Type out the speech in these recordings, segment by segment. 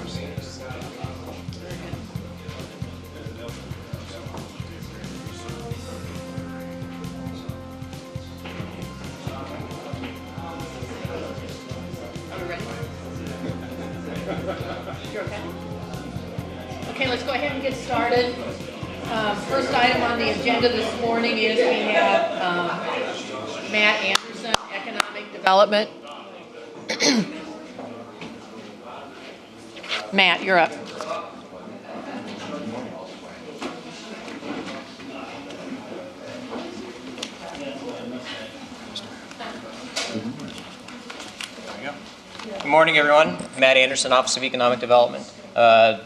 Okay, let's go ahead and get started. First item on the agenda this morning is we have Matt Anderson, Economic Development. Matt, you're up. Good morning, everyone. Matt Anderson, Office of Economic Development, Des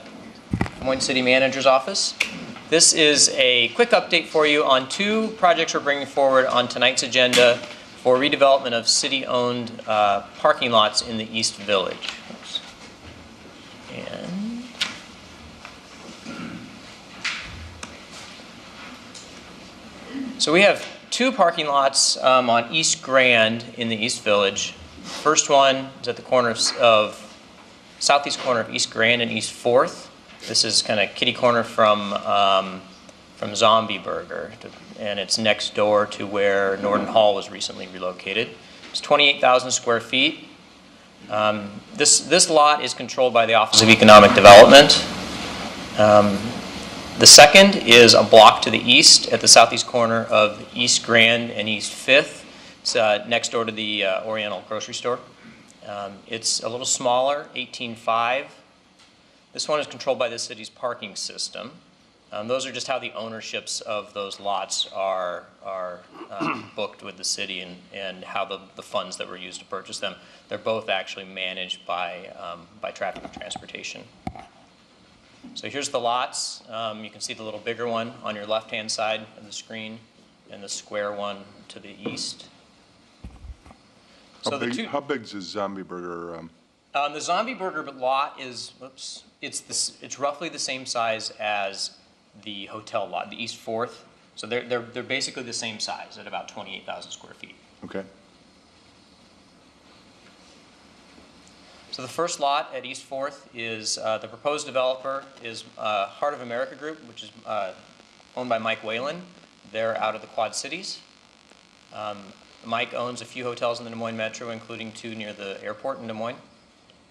Moines City Manager's Office. This is a quick update for you on two projects we're bringing forward on tonight's agenda for redevelopment of city-owned parking lots in the East Village. Oops. And so we have two parking lots on East Grand in the East Village. First one is at the corner of southeast corner of East Grand and East 4th. This is kind of kitty corner from Zombie Burger, and it's next door to where Norton Hall was recently relocated. It's 28,000 square feet. This lot is controlled by the Office of Economic Development. The second is a block to the east at the southeast corner of East Grand and East 5th. It's next door to the Oriental grocery store. It's a little smaller, 18.5. This one is controlled by the city's parking system. Those are just how the ownerships of those lots are booked with the city and how the funds that were used to purchase them. They're both actually managed by Traffic and Transportation. So here's the lots. You can see the little bigger one on your left-hand side of the screen and the square one to the east. So how big is Zombie Burger? The Zombie Burger lot is, it's roughly the same size as the hotel lot, the East 4th. So they're basically the same size at about 28,000 square feet. Okay. So the first lot at East 4th is the proposed developer is Heart of America Group, which is owned by Mike Whalen. They're out of the Quad Cities. Mike owns a few hotels in the Des Moines Metro, including two near the airport in Des Moines.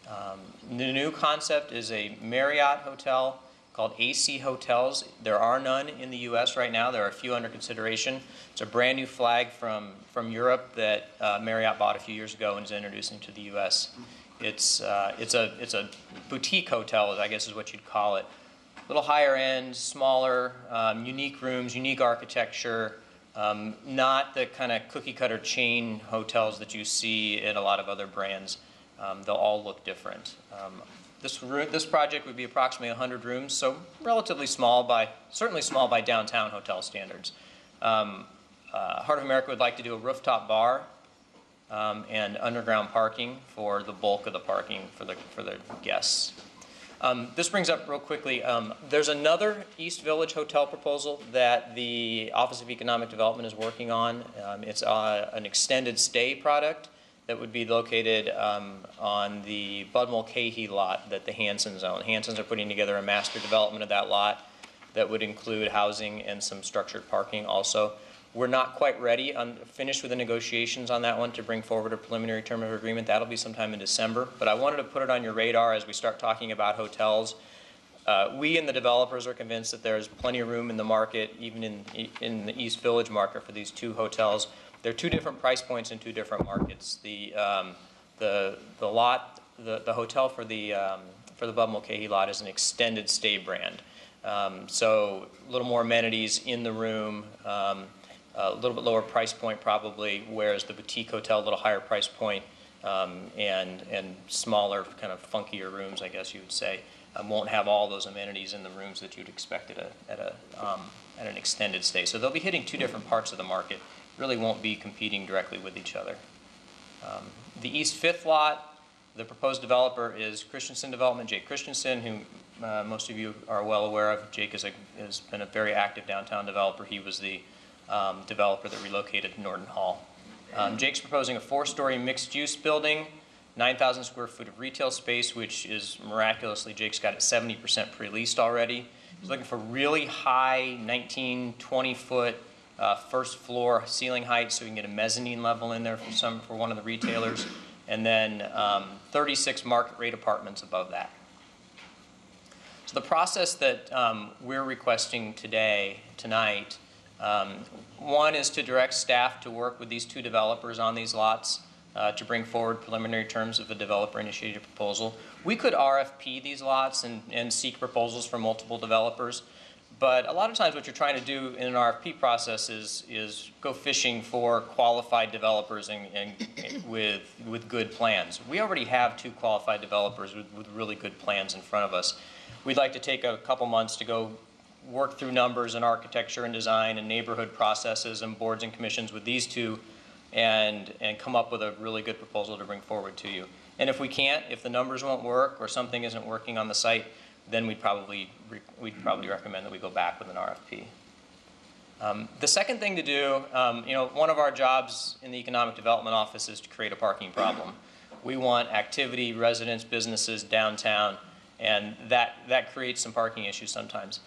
The new concept is a Marriott hotel called AC Hotels. There are none in the U.S. right now. There are a few under consideration. It's a brand new flag from Europe that Marriott bought a few years ago and is introducing to the U.S. It's a boutique hotel, I guess is what you'd call it. A little higher end, smaller, unique rooms, unique architecture. Not the kind of cookie-cutter chain hotels that you see in a lot of other brands. They'll all look different. This project would be approximately 100 rooms, so relatively small certainly small by downtown hotel standards. Heart of America would like to do a rooftop bar and underground parking for the bulk of the parking for the guests. This brings up real quickly, there's another East Village hotel proposal that the Office of Economic Development is working on. It's an extended stay product that would be located on the Bud Mulcahy lot that the Hansons own. Hansons are putting together a master development of that lot that would include housing and some structured parking also. We're not quite ready, finished with the negotiations on that one to bring forward a preliminary term of agreement. That'll be sometime in December. But I wanted to put it on your radar as we start talking about hotels. We and the developers are convinced that there's plenty of room in the market, even in the East Village market, for these two hotels. They're two different price points in two different markets. The hotel for the Bud Mulcahy lot is an extended stay brand. So a little more amenities in the room. A little bit lower price point probably, whereas the boutique hotel, a little higher price point, and smaller, kind of funkier rooms, I guess you would say, won't have all those amenities in the rooms that you'd expect at an extended stay. So they'll be hitting two different parts of the market. Really won't be competing directly with each other. The East 5th lot, the proposed developer is Christensen Development, Jake Christensen, who most of you are well aware of. Jake has been a very active downtown developer. He was the developer that relocated Norton Hall. Jake's proposing a 4-story mixed-use building 9,000 square foot of retail space, which is miraculously, Jake's got it 70% pre-leased already. He's looking for really high 19, 20 foot first floor ceiling height so we can get a mezzanine level in there for one of the retailers, and then 36 market rate apartments above that. So the process that we're requesting tonight, one is to direct staff to work with these two developers on these lots to bring forward preliminary terms of a developer-initiated proposal. We could RFP these lots and seek proposals from multiple developers, but a lot of times what you're trying to do in an RFP process is go fishing for qualified developers and with good plans. We already have two qualified developers with really good plans in front of us. We'd like to take a couple months to go work through numbers and architecture and design and neighborhood processes and boards and commissions with these two and come up with a really good proposal to bring forward to you. And if we can't, if the numbers won't work or something isn't working on the site, then we'd probably recommend that we go back with an RFP. The second thing to do, one of our jobs in the Economic Development Office is to create a parking problem. We want activity, residents, businesses, downtown, and that creates some parking issues sometimes.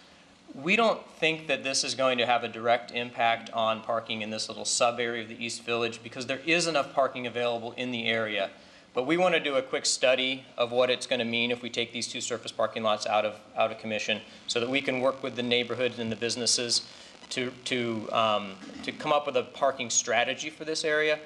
We don't think that this is going to have a direct impact on parking in this little sub-area of the East Village because there is enough parking available in the area. But we want to do a quick study of what it's going to mean if we take these two surface parking lots out of commission so that we can work with the neighborhoods and the businesses to come up with a parking strategy for this area.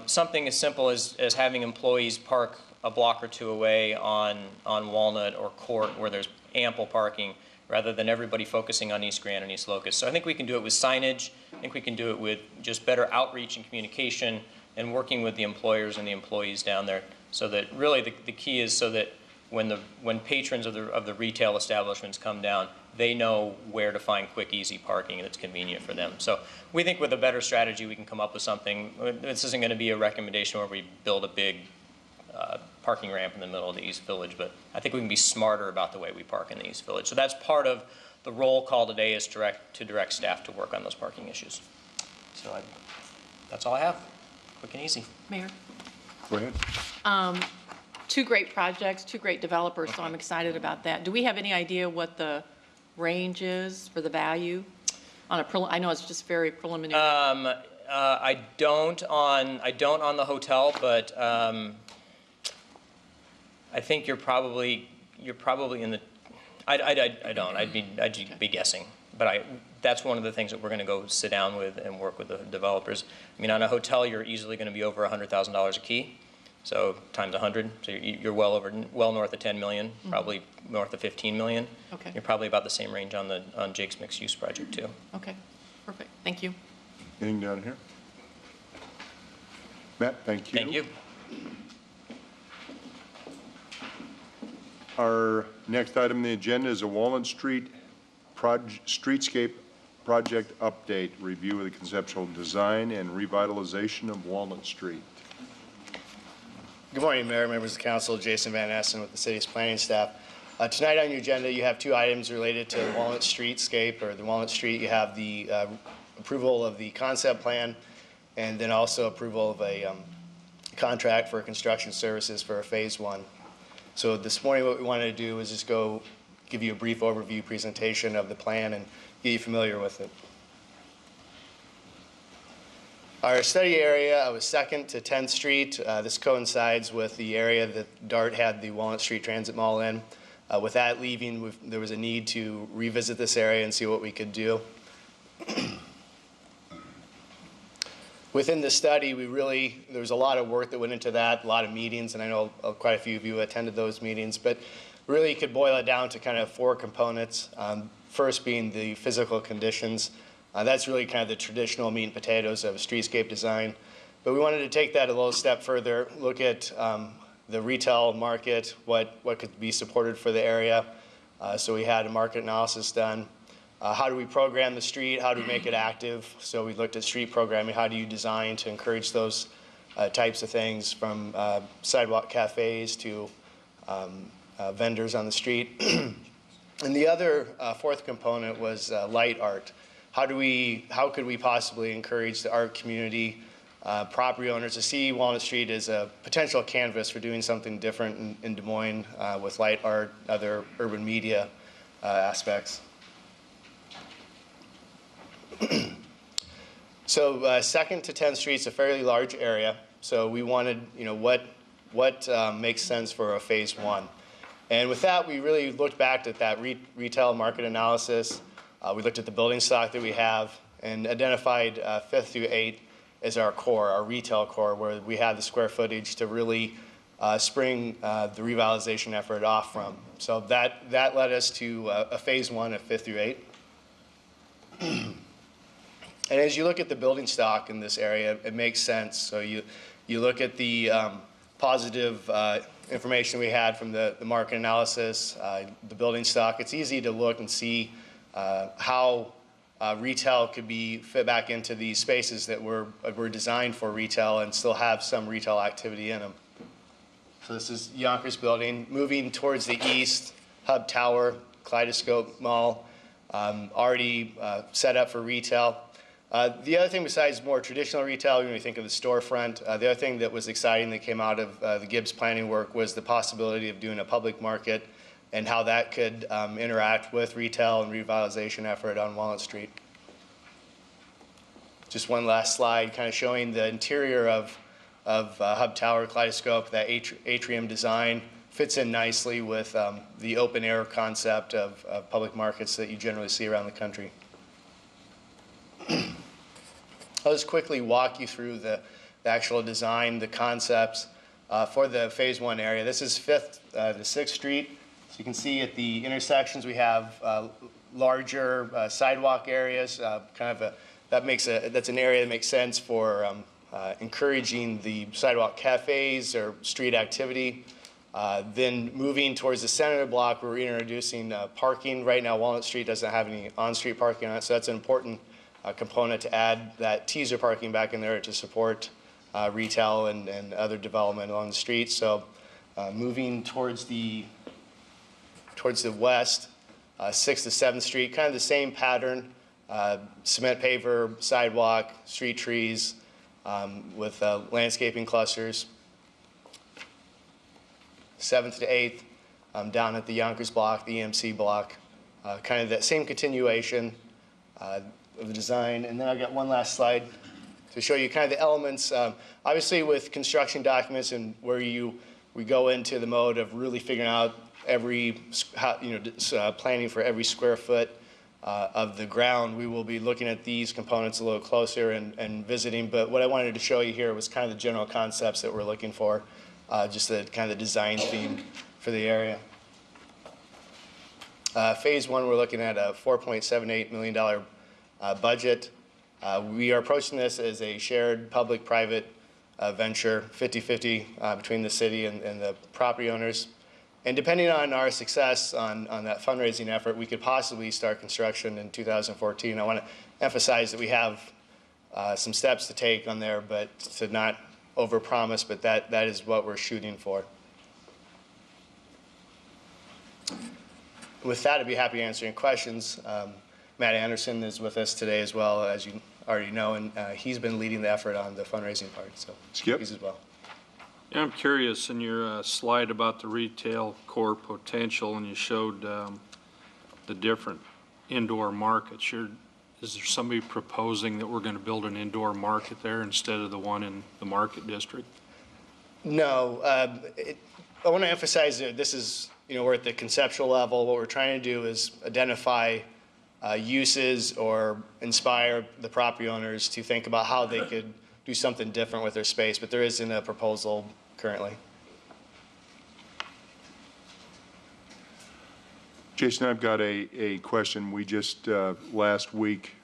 Something as simple as having employees park a block or two away on Walnut or Court where there's ample parking rather than everybody focusing on East Grand and East Locust. So I think we can do it with signage. I think we can do it with just better outreach and communication and working with the employers and the employees down there so that really the key is so that when patrons of the retail establishments come down, they know where to find quick, easy parking that's convenient for them. So we think with a better strategy we can come up with something. This isn't going to be a recommendation where we build a big parking ramp in the middle of the East Village, but I think we can be smarter about the way we park in the East Village. So that's part of the roll call today is to direct staff to work on those parking issues. So that's all I have. Quick and easy. Mayor? Go ahead. Two great projects, two great developers, so I'm excited about that. Do we have any idea what the range is for the value? I know it's just very preliminary. I don't on the hotel, but I think you're probably in the. I don't. I'd be guessing, but that's one of the things that we're going to go sit down with and work with the developers. I mean, on a hotel, you're easily going to be over $100,000 a key, so times 100, so you're well north of 10 million, probably north of 15 million. Okay. You're probably about the same range on Jake's mixed use project too. Okay, perfect. Thank you. Anything down here? Matt, thank you. Thank you. Our next item on the agenda is a Walnut Street streetscape project update, review of the conceptual design and revitalization of Walnut Street. Good morning, Mayor, members of the council. Jason Van Essen with the city's planning staff. Tonight on your agenda, you have two items related to Walnut Streetscape or the Walnut Street. You have the approval of the concept plan and then also approval of a contract for construction services for phase one. So this morning what we wanted to do is just go give you a brief overview presentation of the plan and get you familiar with it. Our study area was 2nd to 10th Street. This coincides with the area that DART had the Walnut Street Transit Mall in. With that leaving, there was a need to revisit this area and see what we could do. Within the study, there was a lot of work that went into that, a lot of meetings, and I know quite a few of you attended those meetings, but really you could boil it down to kind of 4 components. First being the physical conditions. That's really kind of the traditional meat and potatoes of a streetscape design. But we wanted to take that a little step further, look at the retail market, what could be supported for the area. So we had a market analysis done. How do we program the street? How do we make it active? So we looked at street programming. How do you design to encourage those types of things, from sidewalk cafes to vendors on the street. And the other 4th component was light art. How could we possibly encourage the art community property owners to see Walnut Street as a potential canvas for doing something different in Des Moines with light art, other urban media aspects. So 2nd to 10th Street is a fairly large area. So we wanted, what makes sense for a phase 1. And with that, we really looked back at that retail market analysis. We looked at the building stock that we have and identified 5th through 8th as our core, our retail core, where we have the square footage to really spring the revitalization effort off from. So that led us to a phase 1 of 5th through 8th. And as you look at the building stock in this area, it makes sense. So you look at the positive information we had from the market analysis, the building stock. It's easy to look and see how retail could be fit back into these spaces that were designed for retail and still have some retail activity in them. So this is Yonkers building. Moving towards the east, Hub Tower, Kaleidoscope Mall, already set up for retail. The other thing besides more traditional retail, when we think of the storefront, the other thing that was exciting that came out of the Gibbs planning work was the possibility of doing a public market and how that could interact with retail and revitalization effort on Walnut Street. Just one last slide kind of showing the interior of Hub Tower, Kaleidoscope. That atrium design fits in nicely with the open air concept of public markets that you generally see around the country. I'll just quickly walk you through the actual design, the concepts for the phase 1 area. This is 5th to 6th Street. So you can see at the intersections we have larger sidewalk areas. That's an area that makes sense for encouraging the sidewalk cafes or street activity. Then moving towards the center of the block, we're introducing parking. Right now, Walnut Street doesn't have any on-street parking on it, so that's an important component to add that teaser parking back in there to support retail and other development along the street. So moving towards the west, 6th to 7th Street, kind of the same pattern, cement paver, sidewalk, street trees with landscaping clusters. 7th to 8th, down at the Yonkers block, the EMC block, kind of that same continuation of the design. And then I've got one last slide to show you kind of the elements. Obviously with construction documents and where we go into the mode of really figuring out planning for every square foot of the ground, we will be looking at these components a little closer and visiting. But what I wanted to show you here was kind of the general concepts that we're looking for, just the kind of the design theme for the area. Phase 1, we're looking at a $4.78 million budget. We are approaching this as a shared public-private venture, 50-50 between the city and the property owners. And depending on our success on that fundraising effort, we could possibly start construction in 2014. I want to emphasize that we have some steps to take on there, but to not overpromise, but that is what we're shooting for. With that, I'd be happy to answer any questions. Matt Anderson is with us today as well, as you already know, and he's been leading the effort on the fundraising part, so Skip? he's as well. Yeah, I'm curious, in your slide about the retail core potential, and you showed the different indoor markets. Is there somebody proposing that we're going to build an indoor market there instead of the one in the market district? No. I want to emphasize that this is, we're at the conceptual level. What we're trying to do is identify uses or inspire the property owners to think about how they could do something different with their space, but there isn't a proposal currently. Jason, I've got a question. We just last week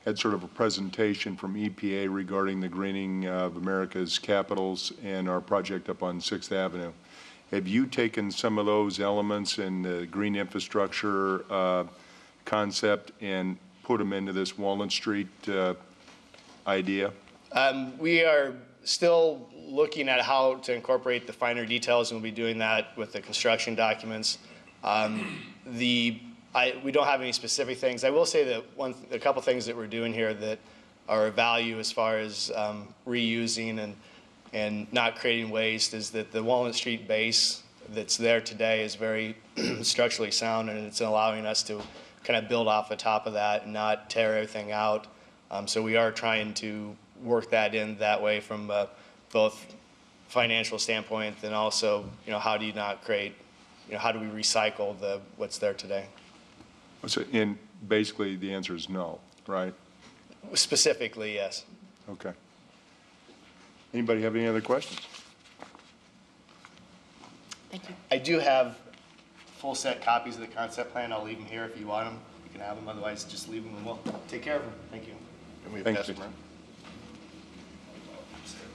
had sort of a presentation from EPA regarding the greening of America's capitals and our project up on 6th Avenue. Have you taken some of those elements in the green infrastructure concept and put them into this Walnut Street idea? We are still looking at how to incorporate the finer details, and we'll be doing that with the construction documents. We don't have any specific things. I will say that a couple things that we're doing here that our value as far as reusing and not creating waste is that the Walnut Street base that's there today is very structurally sound, and it's allowing us to kind of build off the top of that and not tear everything out. So we are trying to work that in that way from both financial standpoint and also, how do you not create, how do we recycle what's there today? So, and basically, the answer is no, right? Specifically, yes. Okay. Anybody have any other questions? Thank you. I do have full set copies of the concept plan. I'll leave them here if you want them. You can have them. Otherwise, just leave them and we'll take care of them. Thank you. And we Thank pass you. them around.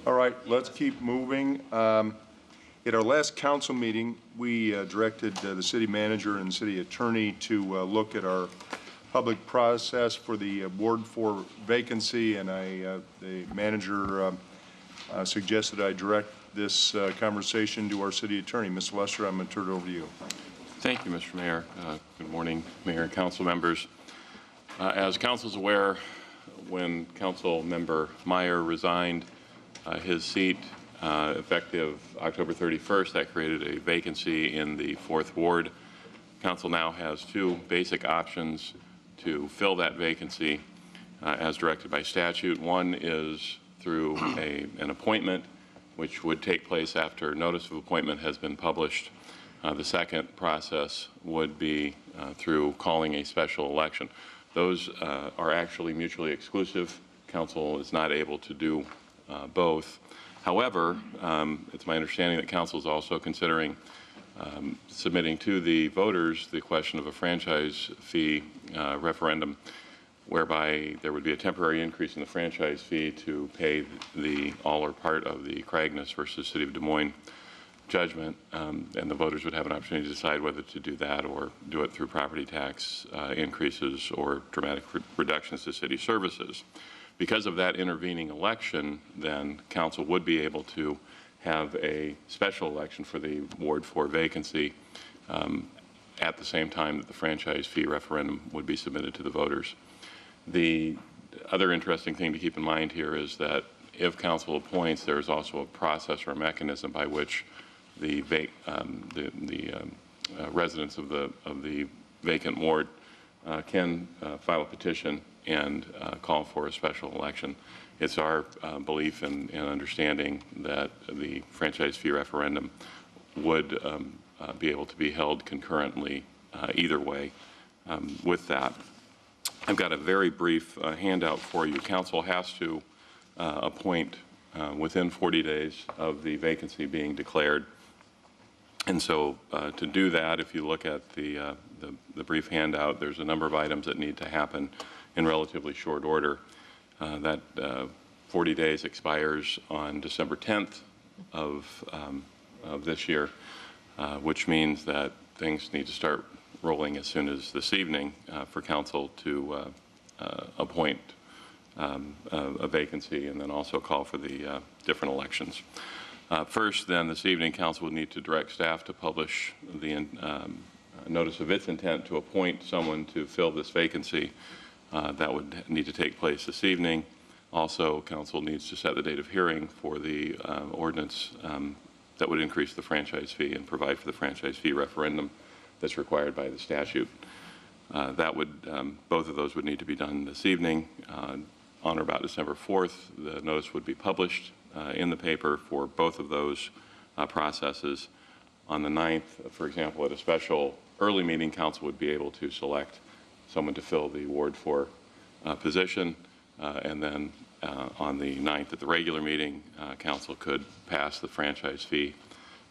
All right, let's keep moving. At our last council meeting, we directed the city manager and city attorney to look at our public process for the Ward 4 vacancy, and the manager suggested I direct this conversation to our city attorney. Ms. Lester, I'm going to turn it over to you. Thank you, Mr. Mayor. Good morning, Mayor and council members. As council is aware, when Council Member Meyer resigned his seat effective October 31st, that created a vacancy in the 4th Ward. Council now has two basic options to fill that vacancy as directed by statute. One is through an appointment, which would take place after notice of appointment has been published. The second process would be through calling a special election. Those are actually mutually exclusive. Council is not able to do both. However, it's my understanding that council is also considering submitting to the voters the question of a franchise fee referendum, whereby there would be a temporary increase in the franchise fee to pay the all or part of the Cragnos versus City of Des Moines judgment, and the voters would have an opportunity to decide whether to do that or do it through property tax increases or dramatic reductions to city services. Because of that intervening election, then council would be able to have a special election for the Ward 4 vacancy at the same time that the franchise fee referendum would be submitted to the voters. The other interesting thing to keep in mind here is that if council appoints, there is also a process or a mechanism by which the residents of the vacant ward can file a petition and call for a special election. It's our belief and understanding that the franchise fee referendum would be able to be held concurrently either way. With that, I've got a very brief handout for you. Council has to appoint within 40 days of the vacancy being declared. And so to do that, if you look at the brief handout, there's a number of items that need to happen in relatively short order. That 40 days expires on December 10th of this year, which means that things need to start rolling as soon as this evening for council to appoint a vacancy and then also call for the different elections. First, then, this evening, council would need to direct staff to publish the notice of its intent to appoint someone to fill this vacancy. That would need to take place this evening. Also, council needs to set the date of hearing for the ordinance that would increase the franchise fee and provide for the franchise fee referendum that's required by the statute. Both of those would need to be done this evening. On or about December 4th, the notice would be published in the paper for both of those processes. On the 9th, for example, at a special early meeting, council would be able to select someone to fill the Ward 4 position, and then on the 9th at the regular meeting, council could pass the franchise fee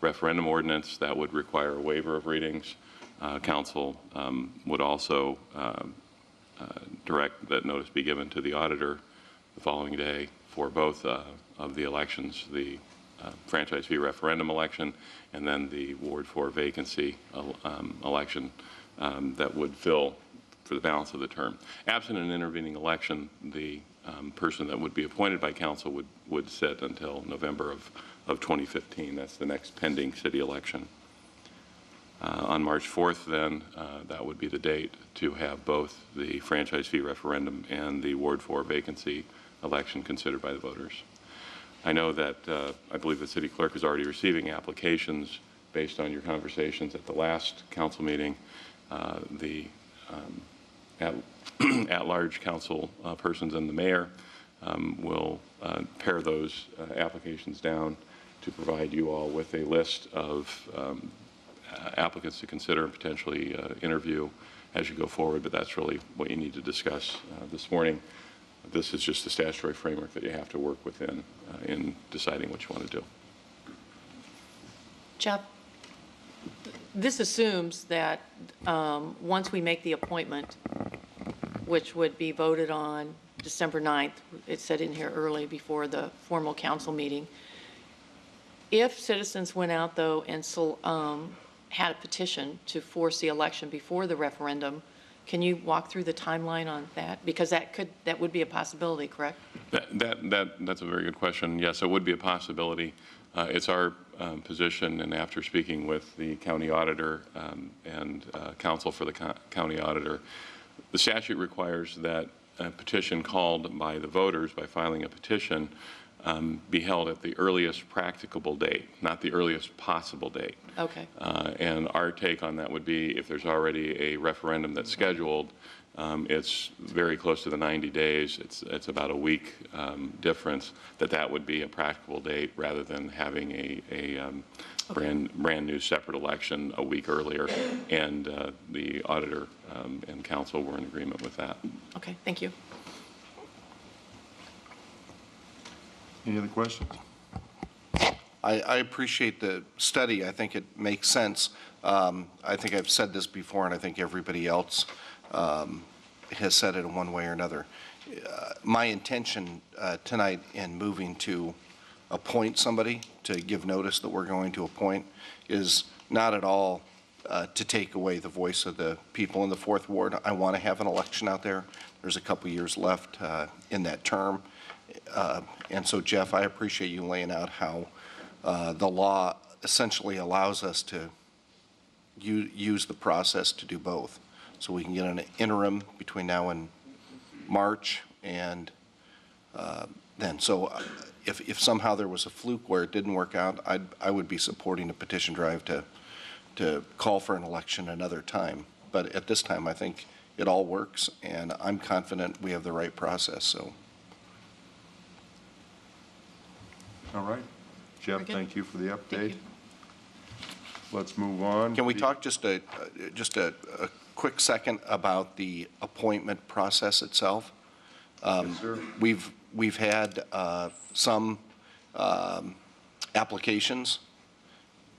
referendum ordinance. That would require a waiver of readings. Council would also direct that notice be given to the auditor the following day for both of the elections, the franchise fee referendum election and then the Ward 4 vacancy election that would fill for the balance of the term. Absent an intervening election, the person that would be appointed by council would sit until November of 2015. That's the next pending city election. On March 4th, then, that would be the date to have both the franchise fee referendum and the Ward 4 vacancy election considered by the voters. I know that I believe the city clerk is already receiving applications based on your conversations at the last council meeting. The at-large council persons and the mayor will pare those applications down to provide you all with a list of applicants to consider and potentially interview as you go forward, but that's really what you need to discuss this morning. This is just the statutory framework that you have to work within in deciding what you want to do. Jeff, this assumes that once we make the appointment, which would be voted on December 9th, it said in here early before the formal council meeting, if citizens went out, though, and had a petition to force the election before the referendum, can you walk through the timeline on that? Because that would be a possibility, correct? That's a very good question. Yes, it would be a possibility. It's our position, and after speaking with the county auditor and counsel for the county auditor, the statute requires that a petition called by the voters by filing a petition be held at the earliest practicable date, not the earliest possible date. Okay. And our take on that would be if there's already a referendum that's scheduled, it's very close to the 90 days. It's about a week difference. That would be a practicable date rather than having a brand new separate election a week earlier. And the auditor and council were in agreement with that. Okay, thank you. Any other questions? I appreciate the study. I think it makes sense. I think I've said this before, and I think everybody else has said it in one way or another. My intention tonight in moving to appoint somebody, to give notice that we're going to appoint, is not at all to take away the voice of the people in the Fourth Ward. I want to have an election out there. There's a couple years left in that term. And so, Jeff, I appreciate you laying out how the law essentially allows us to use the process to do both. So we can get an interim between now and March, and then. So if somehow there was a fluke where it didn't work out, I would be supporting a petition drive to call for an election another time. But at this time, I think it all works, and I'm confident we have the right process. So. All right. Jeff, Very good. thank you for the update. Thank you. Let's move on. Can we talk just a quick second about the appointment process itself? Yes, sir. We've had some applications,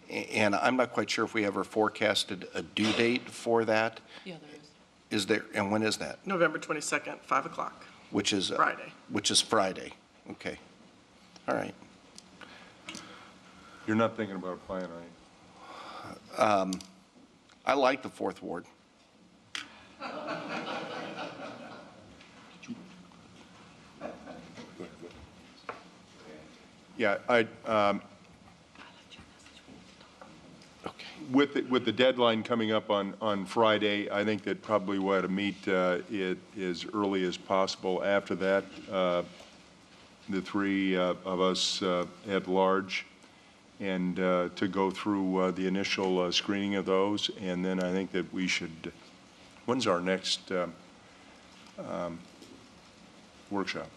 and I'm not quite sure if we ever forecasted a due date for that. Yeah, there is. Is there, and when is that? November 22nd, 5 o'clock. Which is Friday. Which is Friday. Okay. All right. You're not thinking about applying, are you? I like the Fourth Ward. Yeah, Okay. with the deadline coming up on Friday, I think that probably we ought to meet it as early as possible. After that, the three of us at large, and to go through the initial screening of those, and then I think that we should, when's our next workshop?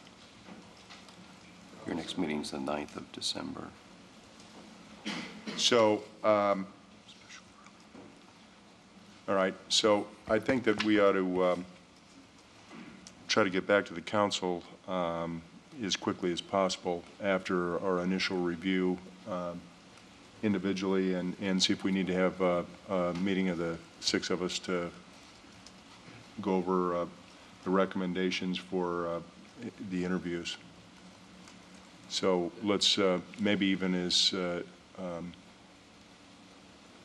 Your next meeting's the 9th of December. So, all right, so I think that we ought to try to get back to the council as quickly as possible after our initial review individually, and see if we need to have a meeting of the six of us to go over the recommendations for the interviews. So let's maybe even as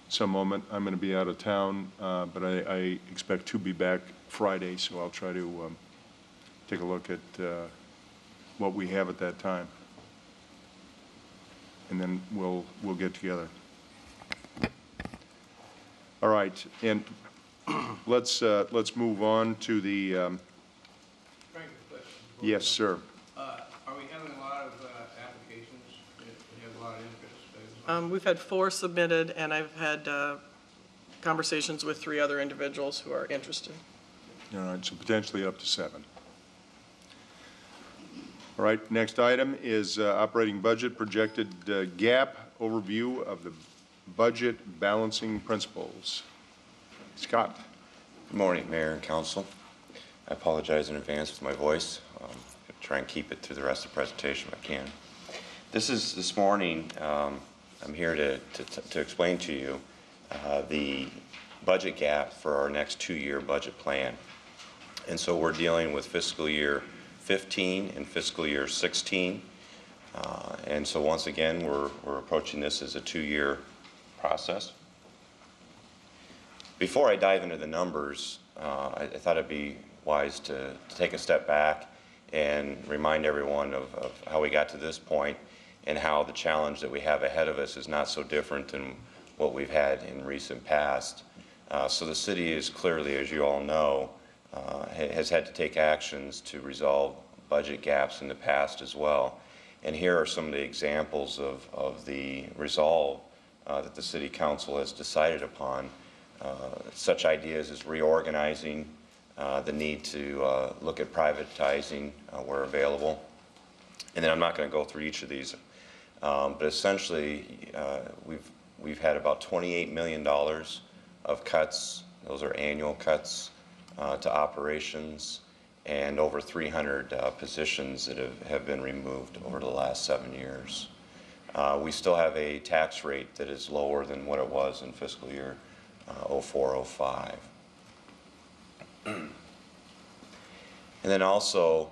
some moment, I'm going to be out of town, but I expect to be back Friday, so I'll try to take a look at what we have at that time, and then we'll get together. All right, and let's move on to the. Yes, sir. We've had 4 submitted, and I've had conversations with 3 other individuals who are interested. All right, so potentially up to 7. All right, next item is operating budget projected gap overview of the budget balancing principles. Scott. Good morning, Mayor and Council. I apologize in advance with my voice. I'm going to try and keep it through the rest of the presentation if I can. This morning, I'm here to explain to you the budget gap for our next 2-year budget plan. And so we're dealing with fiscal year 15 and fiscal year 16. And so once again, we're approaching this as a 2-year process. Before I dive into the numbers, I thought it'd be wise to take a step back and remind everyone of how we got to this point and how the challenge that we have ahead of us is not so different than what we've had in recent past. So the city is clearly, as you all know, has had to take actions to resolve budget gaps in the past as well. And here are some of the examples of the resolve that the City Council has decided upon. Such ideas as reorganizing, the need to look at privatizing where available. And then I'm not going to go through each of these, but essentially we've had about $28 million of cuts. Those are annual cuts to operations, and over 300 positions that have been removed over the last 7 years. We still have a tax rate that is lower than what it was in fiscal year 04-05. And then also,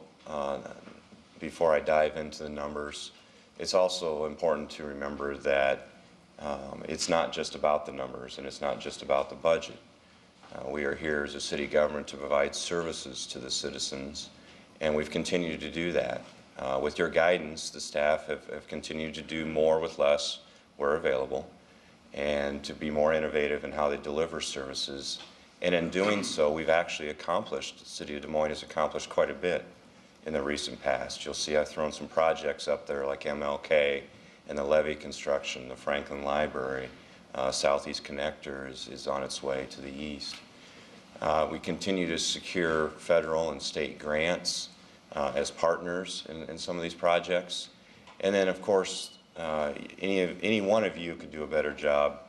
before I dive into the numbers, it's also important to remember that it's not just about the numbers and it's not just about the budget. We are here as a city government to provide services to the citizens, and we've continued to do that. With your guidance, the staff have continued to do more with less where available, and to be more innovative in how they deliver services. And in doing so, we've actually accomplished, the City of Des Moines has accomplished quite a bit in the recent past. You'll see I've thrown some projects up there like MLK and the levee construction, the Franklin Library, Southeast Connector is on its way to the east. We continue to secure federal and state grants as partners in some of these projects. And then, of course, any one of you could do a better job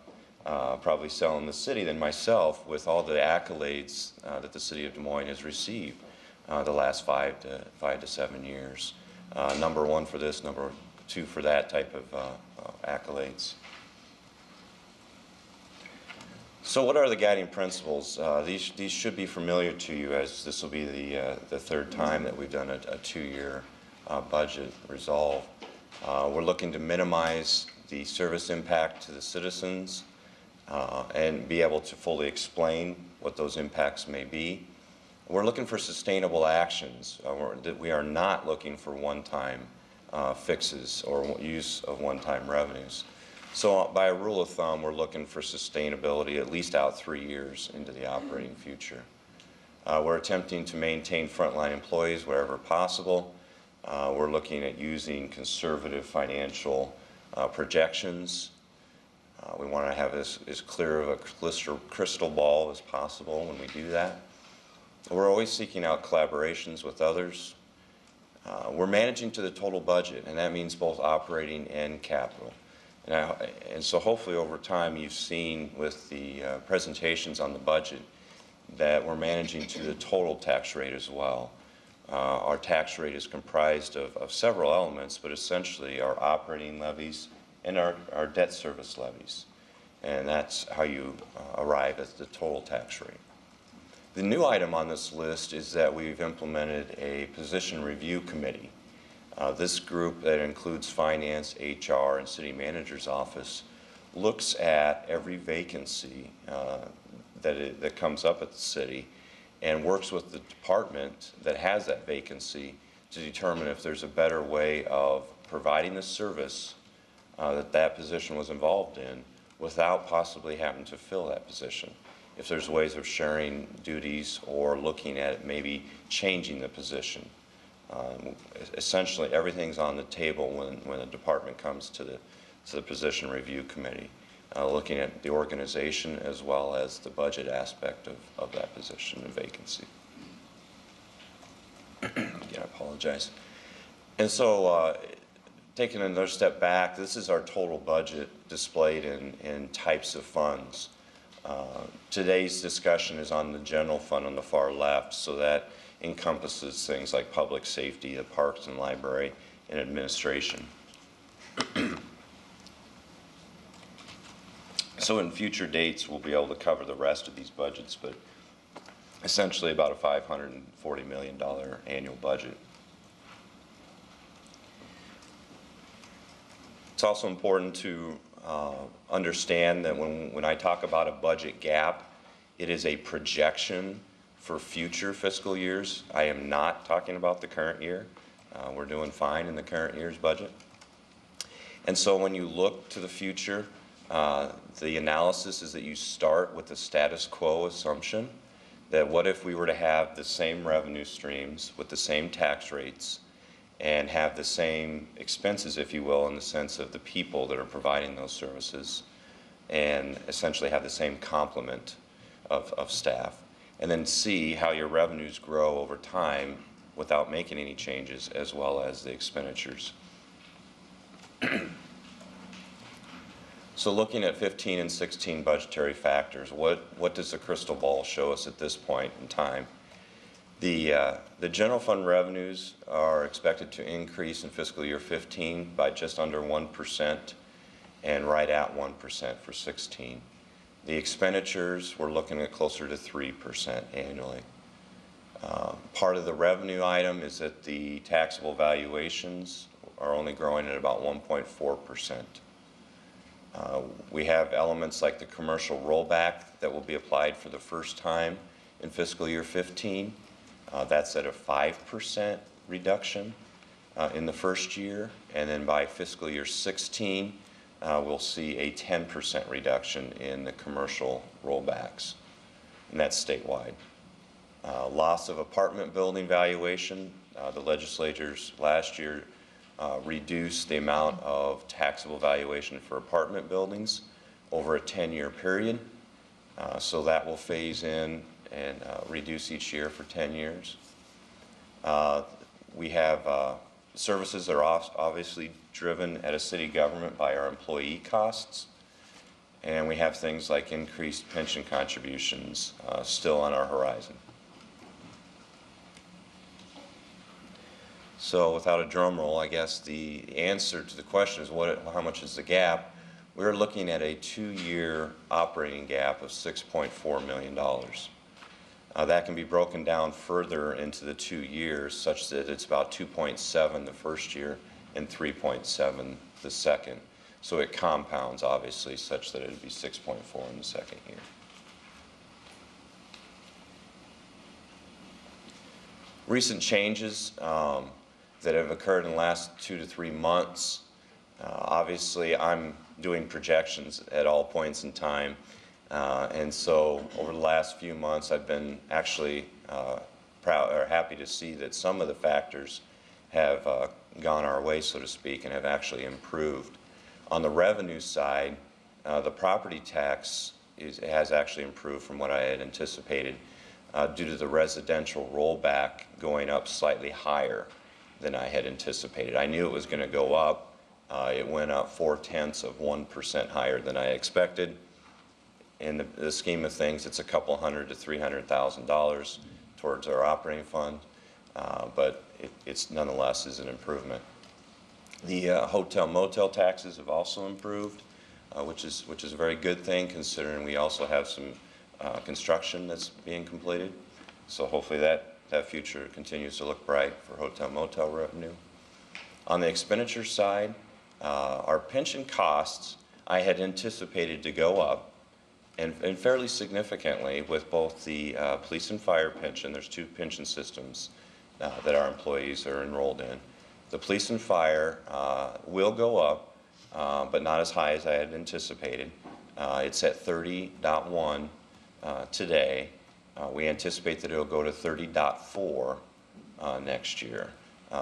probably selling the city than myself with all the accolades that the City of Des Moines has received the last 5 to 7 years. Number 1 for this, number 2 for that type of accolades. So what are the guiding principles? These should be familiar to you, as this will be the 3rd time that we've done a 2-year budget resolve. We're looking to minimize the service impact to the citizens and be able to fully explain what those impacts may be. We're looking for sustainable actions. We are not looking for one-time fixes or use of one-time revenues. So by a rule of thumb, we're looking for sustainability at least out 3 years into the operating future. We're attempting to maintain frontline employees wherever possible. We're looking at using conservative financial projections. We want to have as clear of a crystal ball as possible when we do that. We're always seeking out collaborations with others. We're managing to the total budget, and that means both operating and capital. And so hopefully over time you've seen with the presentations on the budget that we're managing to the total tax rate as well. Our tax rate is comprised of several elements, but essentially our operating levies and our debt service levies. And that's how you arrive at the total tax rate. The new item on this list is that we've implemented a position review committee. This group that includes finance, HR, and city manager's office looks at every vacancy that comes up at the city and works with the department that has that vacancy to determine if there's a better way of providing the service that position was involved in without possibly having to fill that position. If there's ways of sharing duties or looking at maybe changing the position. Essentially, everything's on the table when a department comes to to the Position Review Committee, looking at the organization as well as the budget aspect of that position and vacancy. Again, I apologize. And so, taking another step back, this is our total budget displayed in types of funds. Today's discussion is on the general fund on the far left, so that encompasses things like public safety, the parks and library, and administration. So in future dates, we'll be able to cover the rest of these budgets, but essentially about a $540 million annual budget. It's also important to understand that when I talk about a budget gap, it is a projection for future fiscal years. I am not talking about the current year. We're doing fine in the current year's budget. And so when you look to the future, the analysis is that you start with the status quo assumption that what if we were to have the same revenue streams with the same tax rates and have the same expenses, if you will, in the sense of the people that are providing those services, and essentially have the same complement of staff, and then see how your revenues grow over time without making any changes, as well as the expenditures. So looking at 15 and 16 budgetary factors, what does the crystal ball show us at this point in time? The general fund revenues are expected to increase in fiscal year 15 by just under 1% and right at 1% for 16. The expenditures, we're looking at closer to 3% annually. Part of the revenue item is that the taxable valuations are only growing at about 1.4%. We have elements like the commercial rollback that will be applied for the first time in fiscal year 15. That's at a 5% reduction in the first year, and then by fiscal year 16, we'll see a 10% reduction in the commercial rollbacks, and that's statewide. Loss of apartment building valuation, the legislatures last year reduced the amount of taxable valuation for apartment buildings over a 10-year period. So that will phase in and reduce each year for 10 years. We have services that are obviously driven at a city government by our employee costs. And we have things like increased pension contributions still on our horizon. So without a drum roll, I guess the answer to the question is how much is the gap? We're looking at a 2-year operating gap of $6.4 million. That can be broken down further into the 2 years such that it's about 2.7 the first year and 3.7 the second. So it compounds, obviously, such that it would be 6.4 in the second year. Recent changes that have occurred in the last 2 to 3 months. Obviously, I'm doing projections at all points in time. And so over the last few months, I've been actually happy to see that some of the factors have gone our way, so to speak, and have actually improved. On the revenue side, the property tax has actually improved from what I had anticipated due to the residential rollback going up slightly higher than I had anticipated. I knew it was going to go up. It went up 0.4% higher than I expected. In the scheme of things, it's a couple $100,000 to $300,000 towards our operating fund, but it's nonetheless is an improvement. The hotel motel taxes have also improved, which is a very good thing considering we also have some construction that's being completed. So hopefully that future continues to look bright for hotel motel revenue. On the expenditure side, our pension costs I had anticipated to go up, and fairly significantly with both the police and fire pension. There's 2 pension systems that our employees are enrolled in. The police and fire will go up, but not as high as I had anticipated. It's at 30.1 today. We anticipate that it'll go to 30.4 next year.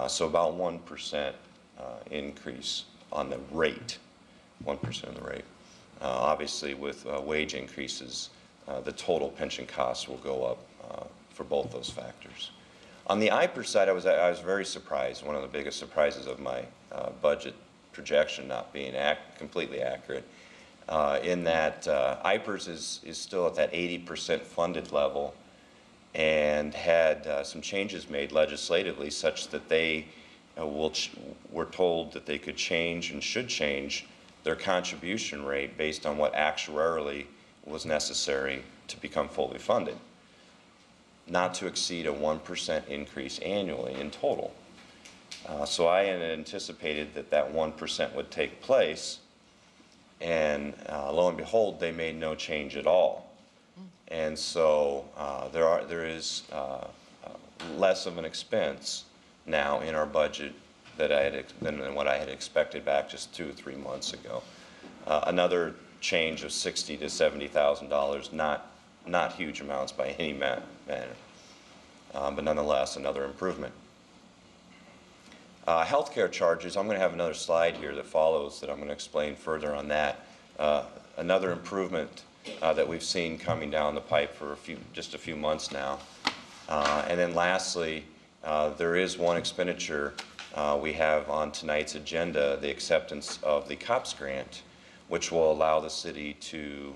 So about 1% increase on the rate. 1% of the rate. Obviously, with wage increases, the total pension costs will go up for both those factors. On the IPER side, I was very surprised. One of the biggest surprises of my budget projection not being completely accurate, in that IPERS is still at that 80% funded level, and had some changes made legislatively such that they were told that they could change and should change their contribution rate based on what actuarially was necessary to become fully funded, not to exceed a 1% increase annually in total. So I had anticipated that that 1% would take place, and lo and behold, they made no change at all. And so there is less of an expense now in our budget than what I had expected back just 2 or 3 months ago. Another change of $60,000 to $70,000, not huge amounts by any manner, but nonetheless another improvement. Healthcare charges, I'm going to have another slide here that follows that I'm going to explain further on that. Another improvement that we've seen coming down the pipe for just a few months now. And then lastly, there is one expenditure we have on tonight's agenda, the acceptance of the COPS grant, which will allow the city to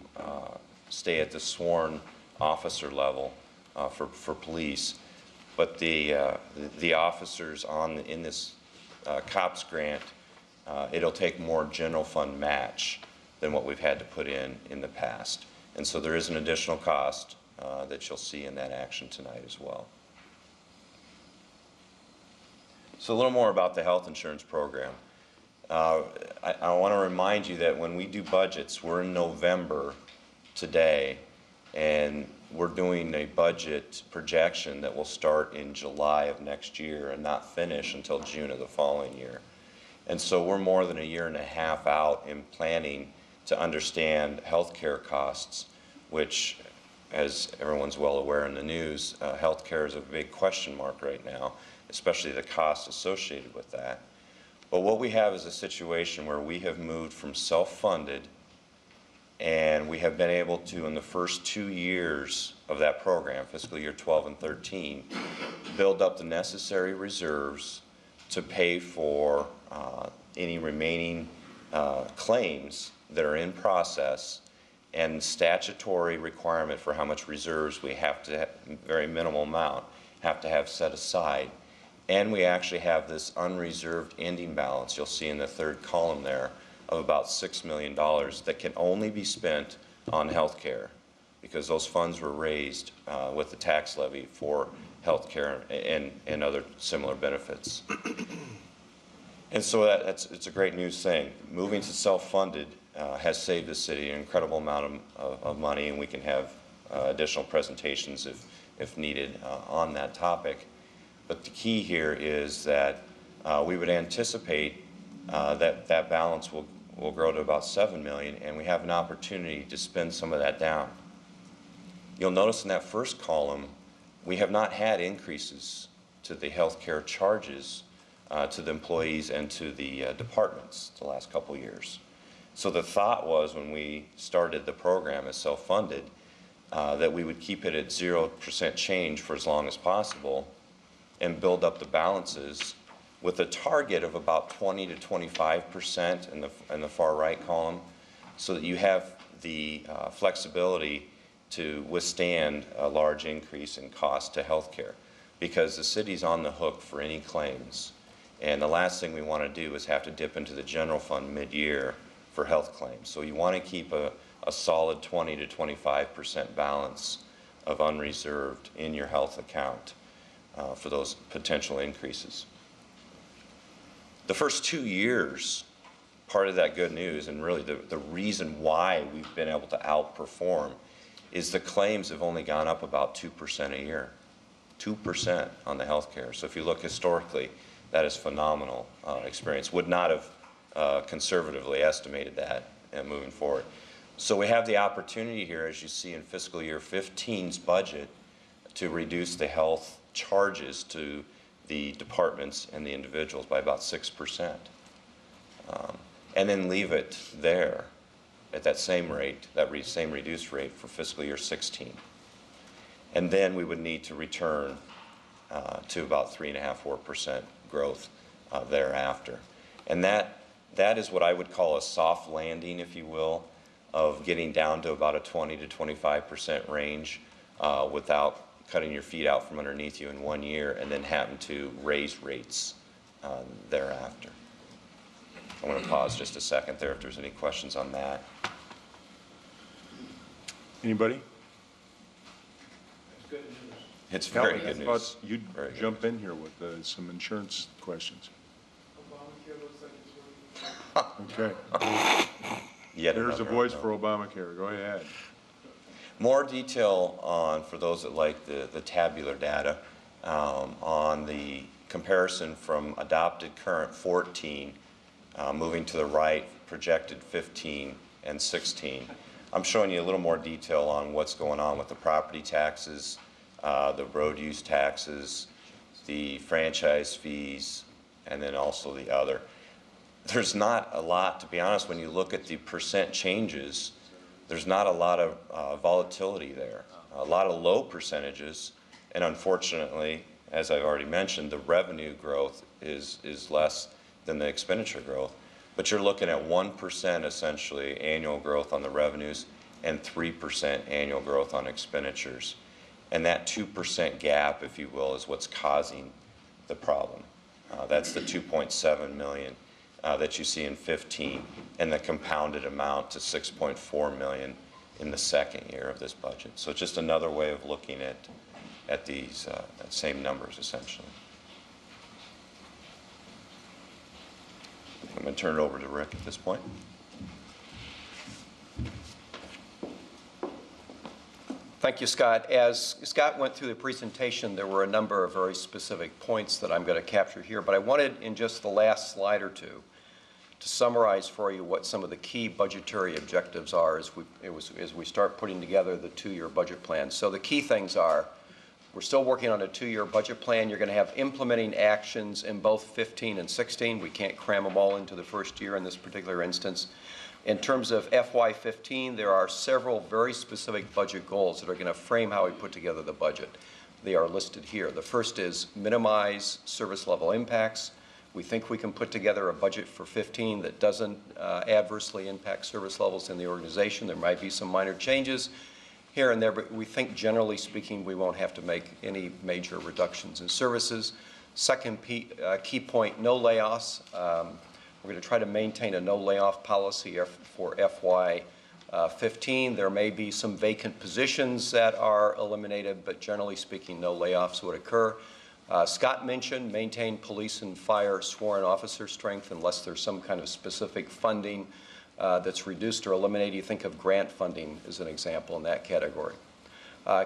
stay at the sworn officer level for police. But the officers in this COPS grant, it'll take more general fund match than what we've had to put in the past. And so there is an additional cost that you'll see in that action tonight as well. So a little more about the health insurance program. I want to remind you that when we do budgets, we're in November today, and we're doing a budget projection that will start in July of next year and not finish until June of the following year. And so we're more than a year and a half out in planning to understand healthcare costs, which, as everyone's well aware in the news, healthcare is a big question mark right now, especially the costs associated with that. But what we have is a situation where we have moved from self-funded, and we have been able to, in the first 2 years of that program, fiscal year 12 and 13, build up the necessary reserves to pay for any remaining claims that are in process, and statutory requirement for how much reserves we have to have, very minimal amount, have to have set aside. And we actually have this unreserved ending balance, you'll see in the third column there, of about $6 million that can only be spent on health care, because those funds were raised with the tax levy for health care and other similar benefits. And so it's a great news thing. Moving to self-funded has saved the city an incredible amount of money, and we can have additional presentations if needed on that topic. But the key here is that we would anticipate that balance will grow to about $7 million, and we have an opportunity to spend some of that down. You'll notice in that first column, we have not had increases to the health care charges to the employees and to the departments the last couple years. So the thought was, when we started the program as self-funded, that we would keep it at 0% change for as long as possible and build up the balances with a target of about 20 to 25% in the far right column, so that you have the flexibility to withstand a large increase in cost to health care, because the city's on the hook for any claims. And the last thing we want to do is have to dip into the general fund mid-year for health claims. So you want to keep a solid 20 to 25% balance of unreserved in your health account for those potential increases. The first 2 years, part of that good news, and really the reason why we've been able to outperform, is the claims have only gone up about 2% a year. 2% on the health care. So if you look historically, that is phenomenal experience. Would not have conservatively estimated that moving forward. So we have the opportunity here, as you see in fiscal year 15's budget, to reduce the health charges to the departments and the individuals by about 6%. and then leave it there at that same rate, that same reduced rate for fiscal year 16. And then we would need to return to about 3.5–4% growth thereafter. And that is what I would call a soft landing, if you will, of getting down to about a 20 to 25% range without cutting your feet out from underneath you in 1 year and then having to raise rates thereafter. I want to pause just a second there if there's any questions on that. Anybody? It's very good I thought news. you'd Very good jump in here with some insurance questions. Okay. Yet There's a another voice unknown. for Obamacare. Go ahead. More detail on, for those that like the tabular data, on the comparison from adopted current 14, moving to the right, projected 15 and 16. I'm showing you a little more detail on what's going on with the property taxes, the road use taxes, the franchise fees, and then also the other. There's not a lot, to be honest, when you look at the percent changes, there's not a lot of volatility there. A lot of low percentages, and unfortunately, as I've already mentioned, the revenue growth is less than the expenditure growth. But you're looking at 1% essentially annual growth on the revenues and 3% annual growth on expenditures. And that 2% gap, if you will, is what's causing the problem. That's the 2.7 million that you see in 15, and the compounded amount to 6.4 million in the second year of this budget. So just another way of looking at these same numbers, essentially. I'm going to turn it over to Rick at this point. Thank you, Scott. As Scott went through the presentation, there were a number of very specific points that I'm going to capture here, but I wanted in just the last slide or two to summarize for you what some of the key budgetary objectives are as we start putting together the two-year budget plan. So the key things are, we're still working on a two-year budget plan. You're going to have implementing actions in both 15 and 16. We can't cram them all into the first year in this particular instance. In terms of FY15, there are several very specific budget goals that are going to frame how we put together the budget. They are listed here. The first is minimize service level impacts. We think we can put together a budget for 15 that doesn't adversely impact service levels in the organization. There might be some minor changes here and there, but we think generally speaking we won't have to make any major reductions in services. Second key point, no layoffs. We're going to try to maintain a no layoff policy for FY15. There may be some vacant positions that are eliminated, but generally speaking, no layoffs would occur. Scott mentioned maintain police and fire sworn officer strength unless there's some kind of specific funding that's reduced or eliminated. You think of grant funding as an example in that category.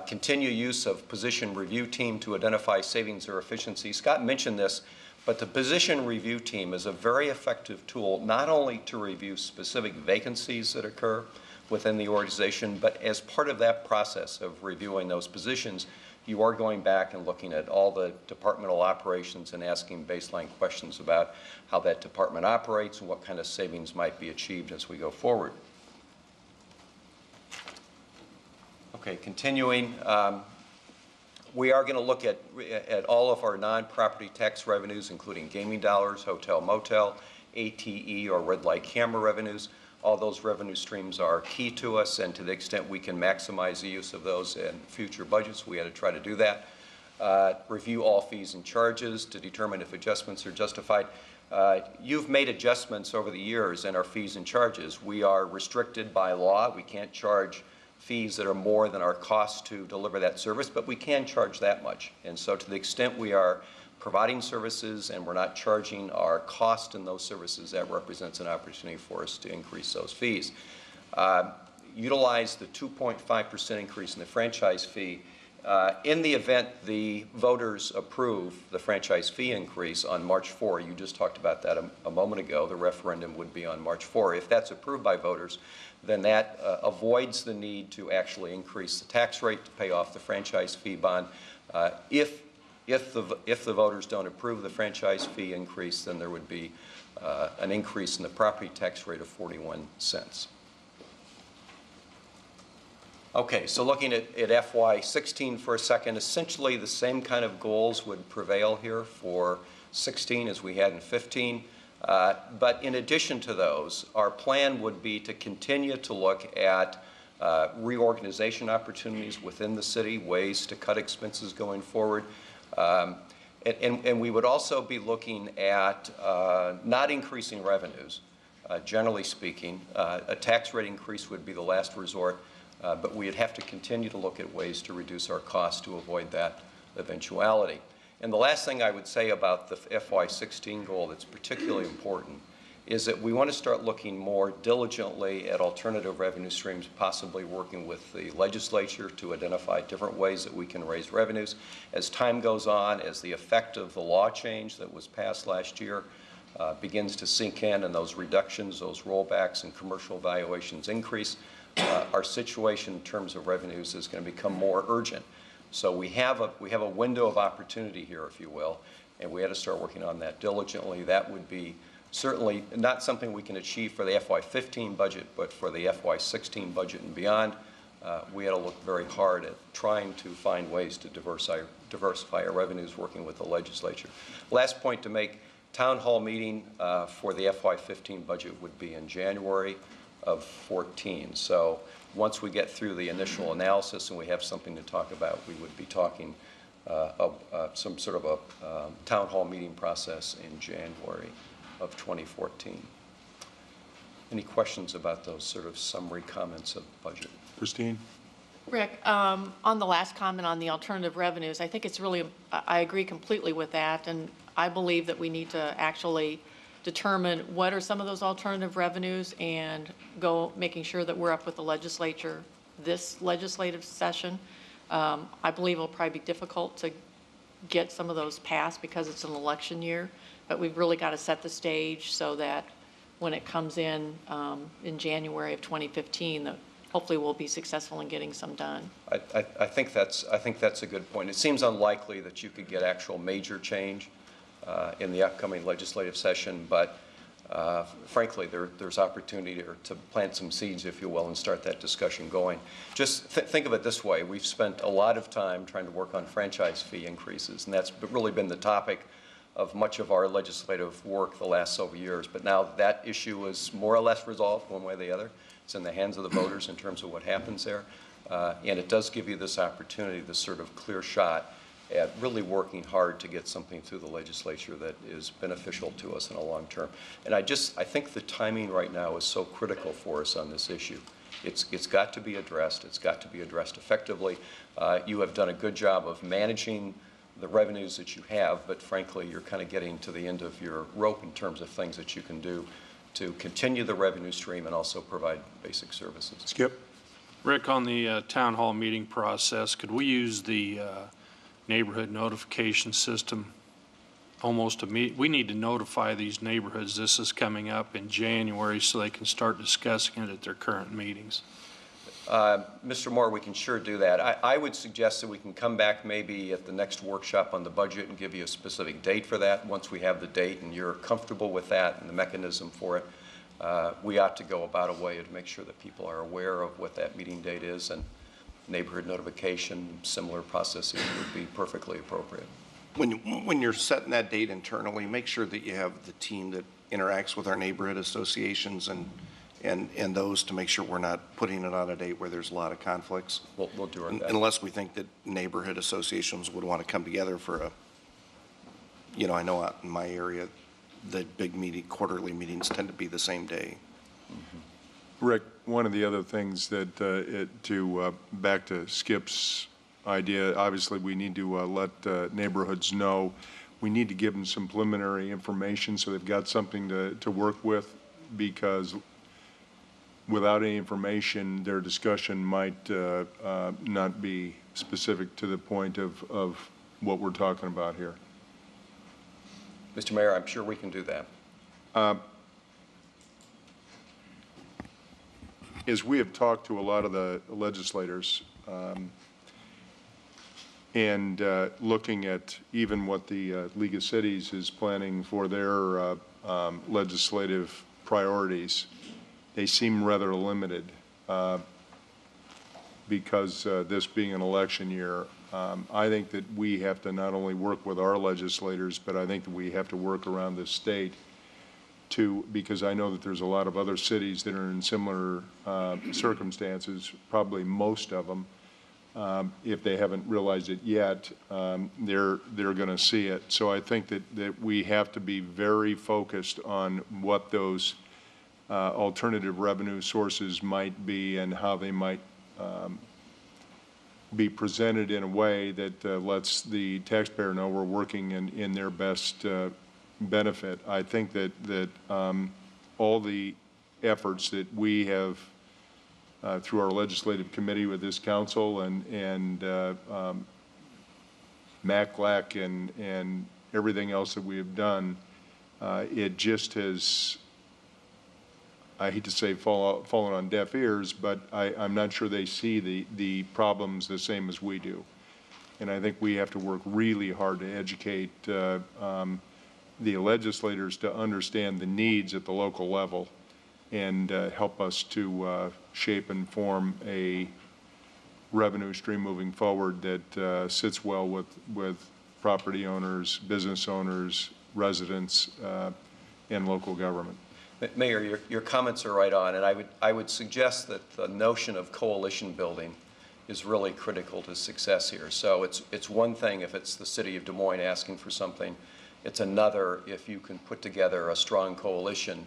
Continue use of position review team to identify savings or efficiency. Scott mentioned this, but the position review team is a very effective tool not only to review specific vacancies that occur within the organization, but as part of that process of reviewing those positions, you are going back and looking at all the departmental operations and asking baseline questions about how that department operates and what kind of savings might be achieved as we go forward. Okay, continuing. We are going to look at all of our non-property tax revenues, including gaming dollars, hotel, motel, ATE, or red light camera revenues. All those revenue streams are key to us, and to the extent we can maximize the use of those in future budgets, we had to try to do that. Review all fees and charges to determine if adjustments are justified. You've made adjustments over the years in our fees and charges. We are restricted by law. We can't charge fees that are more than our cost to deliver that service, but we can charge that much. And so to the extent we are providing services and we're not charging our cost in those services, that represents an opportunity for us to increase those fees. Utilize the 2.5% increase in the franchise fee. In the event the voters approve the franchise fee increase on March 4, you just talked about that a moment ago, the referendum would be on March 4. If that's approved by voters, then that avoids the need to actually increase the tax rate to pay off the franchise fee bond. If the voters don't approve the franchise fee increase, then there would be an increase in the property tax rate of 41 cents. Okay, so looking at FY16 for a second, essentially the same kind of goals would prevail here for 16 as we had in 15. But in addition to those, our plan would be to continue to look at reorganization opportunities within the city, ways to cut expenses going forward. And we would also be looking at not increasing revenues, generally speaking. A tax rate increase would be the last resort. But we'd have to continue to look at ways to reduce our costs to avoid that eventuality. And the last thing I would say about the FY16 goal that's particularly important is that we want to start looking more diligently at alternative revenue streams, possibly working with the legislature to identify different ways that we can raise revenues. As time goes on, as the effect of the law change that was passed last year begins to sink in and those reductions, those rollbacks and commercial valuations increase, our situation in terms of revenues is going to become more urgent. So we have a window of opportunity here, if you will, and we had to start working on that diligently. That would be certainly not something we can achieve for the FY15 budget, but for the FY16 budget and beyond, we had to look very hard at trying to find ways to diversify our revenues working with the legislature. Last point to make, town hall meeting for the FY15 budget would be in January of 14. So once we get through the initial analysis and we have something to talk about, we would be talking some sort of a town hall meeting process in January of 2014. Any questions about those sort of summary comments of budget? Christine? Rick, on the last comment on the alternative revenues, I think it's really, I agree completely with that, and I believe that we need to actually determine what are some of those alternative revenues and go making sure that we're up with the legislature this legislative session. I believe it'll probably be difficult to get some of those passed because it's an election year, but we've really got to set the stage so that when it comes in January of 2015, that hopefully we'll be successful in getting some done. I think that's a good point. It seems unlikely that you could get actual major change in the upcoming legislative session, but frankly, there's opportunity to plant some seeds, if you will, and start that discussion going. Just think of it this way. We've spent a lot of time trying to work on franchise fee increases, and that's really been the topic of much of our legislative work the last several years. But now that issue is more or less resolved one way or the other. It's in the hands of the voters in terms of what happens there. And it does give you this opportunity, this sort of clear shot at really working hard to get something through the legislature that is beneficial to us in a long term. And I think the timing right now is so critical for us on this issue. It's got to be addressed. It's got to be addressed effectively. You have done a good job of managing the revenues that you have, but frankly, you're kind of getting to the end of your rope in terms of things that you can do to continue the revenue stream and also provide basic services. Skip? Rick, on the town hall meeting process, could we use the neighborhood notification system almost immediately? We need to notify these neighborhoods this is coming up in January so they can start discussing it at their current meetings. Mr. Moore, we can sure do that. I would suggest that we can come back maybe at the next workshop on the budget and give you a specific date for that. Once we have the date and you're comfortable with that and the mechanism for it, we ought to go about a way to make sure that people are aware of what that meeting date is, and neighborhood notification, similar processes would be perfectly appropriate. When you're setting that date internally, make sure that you have the team that interacts with our neighborhood associations and those to make sure we're not putting it on a date where there's a lot of conflicts. We'll do our best. Unless we think that neighborhood associations would want to come together for I know out in my area, the big quarterly meetings tend to be the same day. Mm-hmm. Rick, one of the other things that, back to Skip's idea, obviously we need to let neighborhoods know. We need to give them some preliminary information so they've got something to work with, because without any information, their discussion might not be specific to the point of what we're talking about here. Mr. Mayor, I'm sure we can do that. As we have talked to a lot of the legislators and looking at even what the League of Cities is planning for their legislative priorities, they seem rather limited because this being an election year. I think that we have to not only work with our legislators, but I think that we have to work around the state because I know that there's a lot of other cities that are in similar circumstances, probably most of them. If they haven't realized it yet, they're going to see it. So I think that we have to be very focused on what those alternative revenue sources might be and how they might be presented in a way that lets the taxpayer know we're working in their best benefit. I think that all the efforts that we have through our legislative committee with this council and MACLAC and everything else that we have done, it just has, I hate to say fallen on deaf ears, but I'm not sure they see the problems the same as we do. And I think we have to work really hard to educate the legislators to understand the needs at the local level and help us to shape and form a revenue stream moving forward that sits well with property owners, business owners, residents, and local government. Mayor, your comments are right on, and I would suggest that the notion of coalition building is really critical to success here. So it's one thing if it's the city of Des Moines asking for something. It's another if you can put together a strong coalition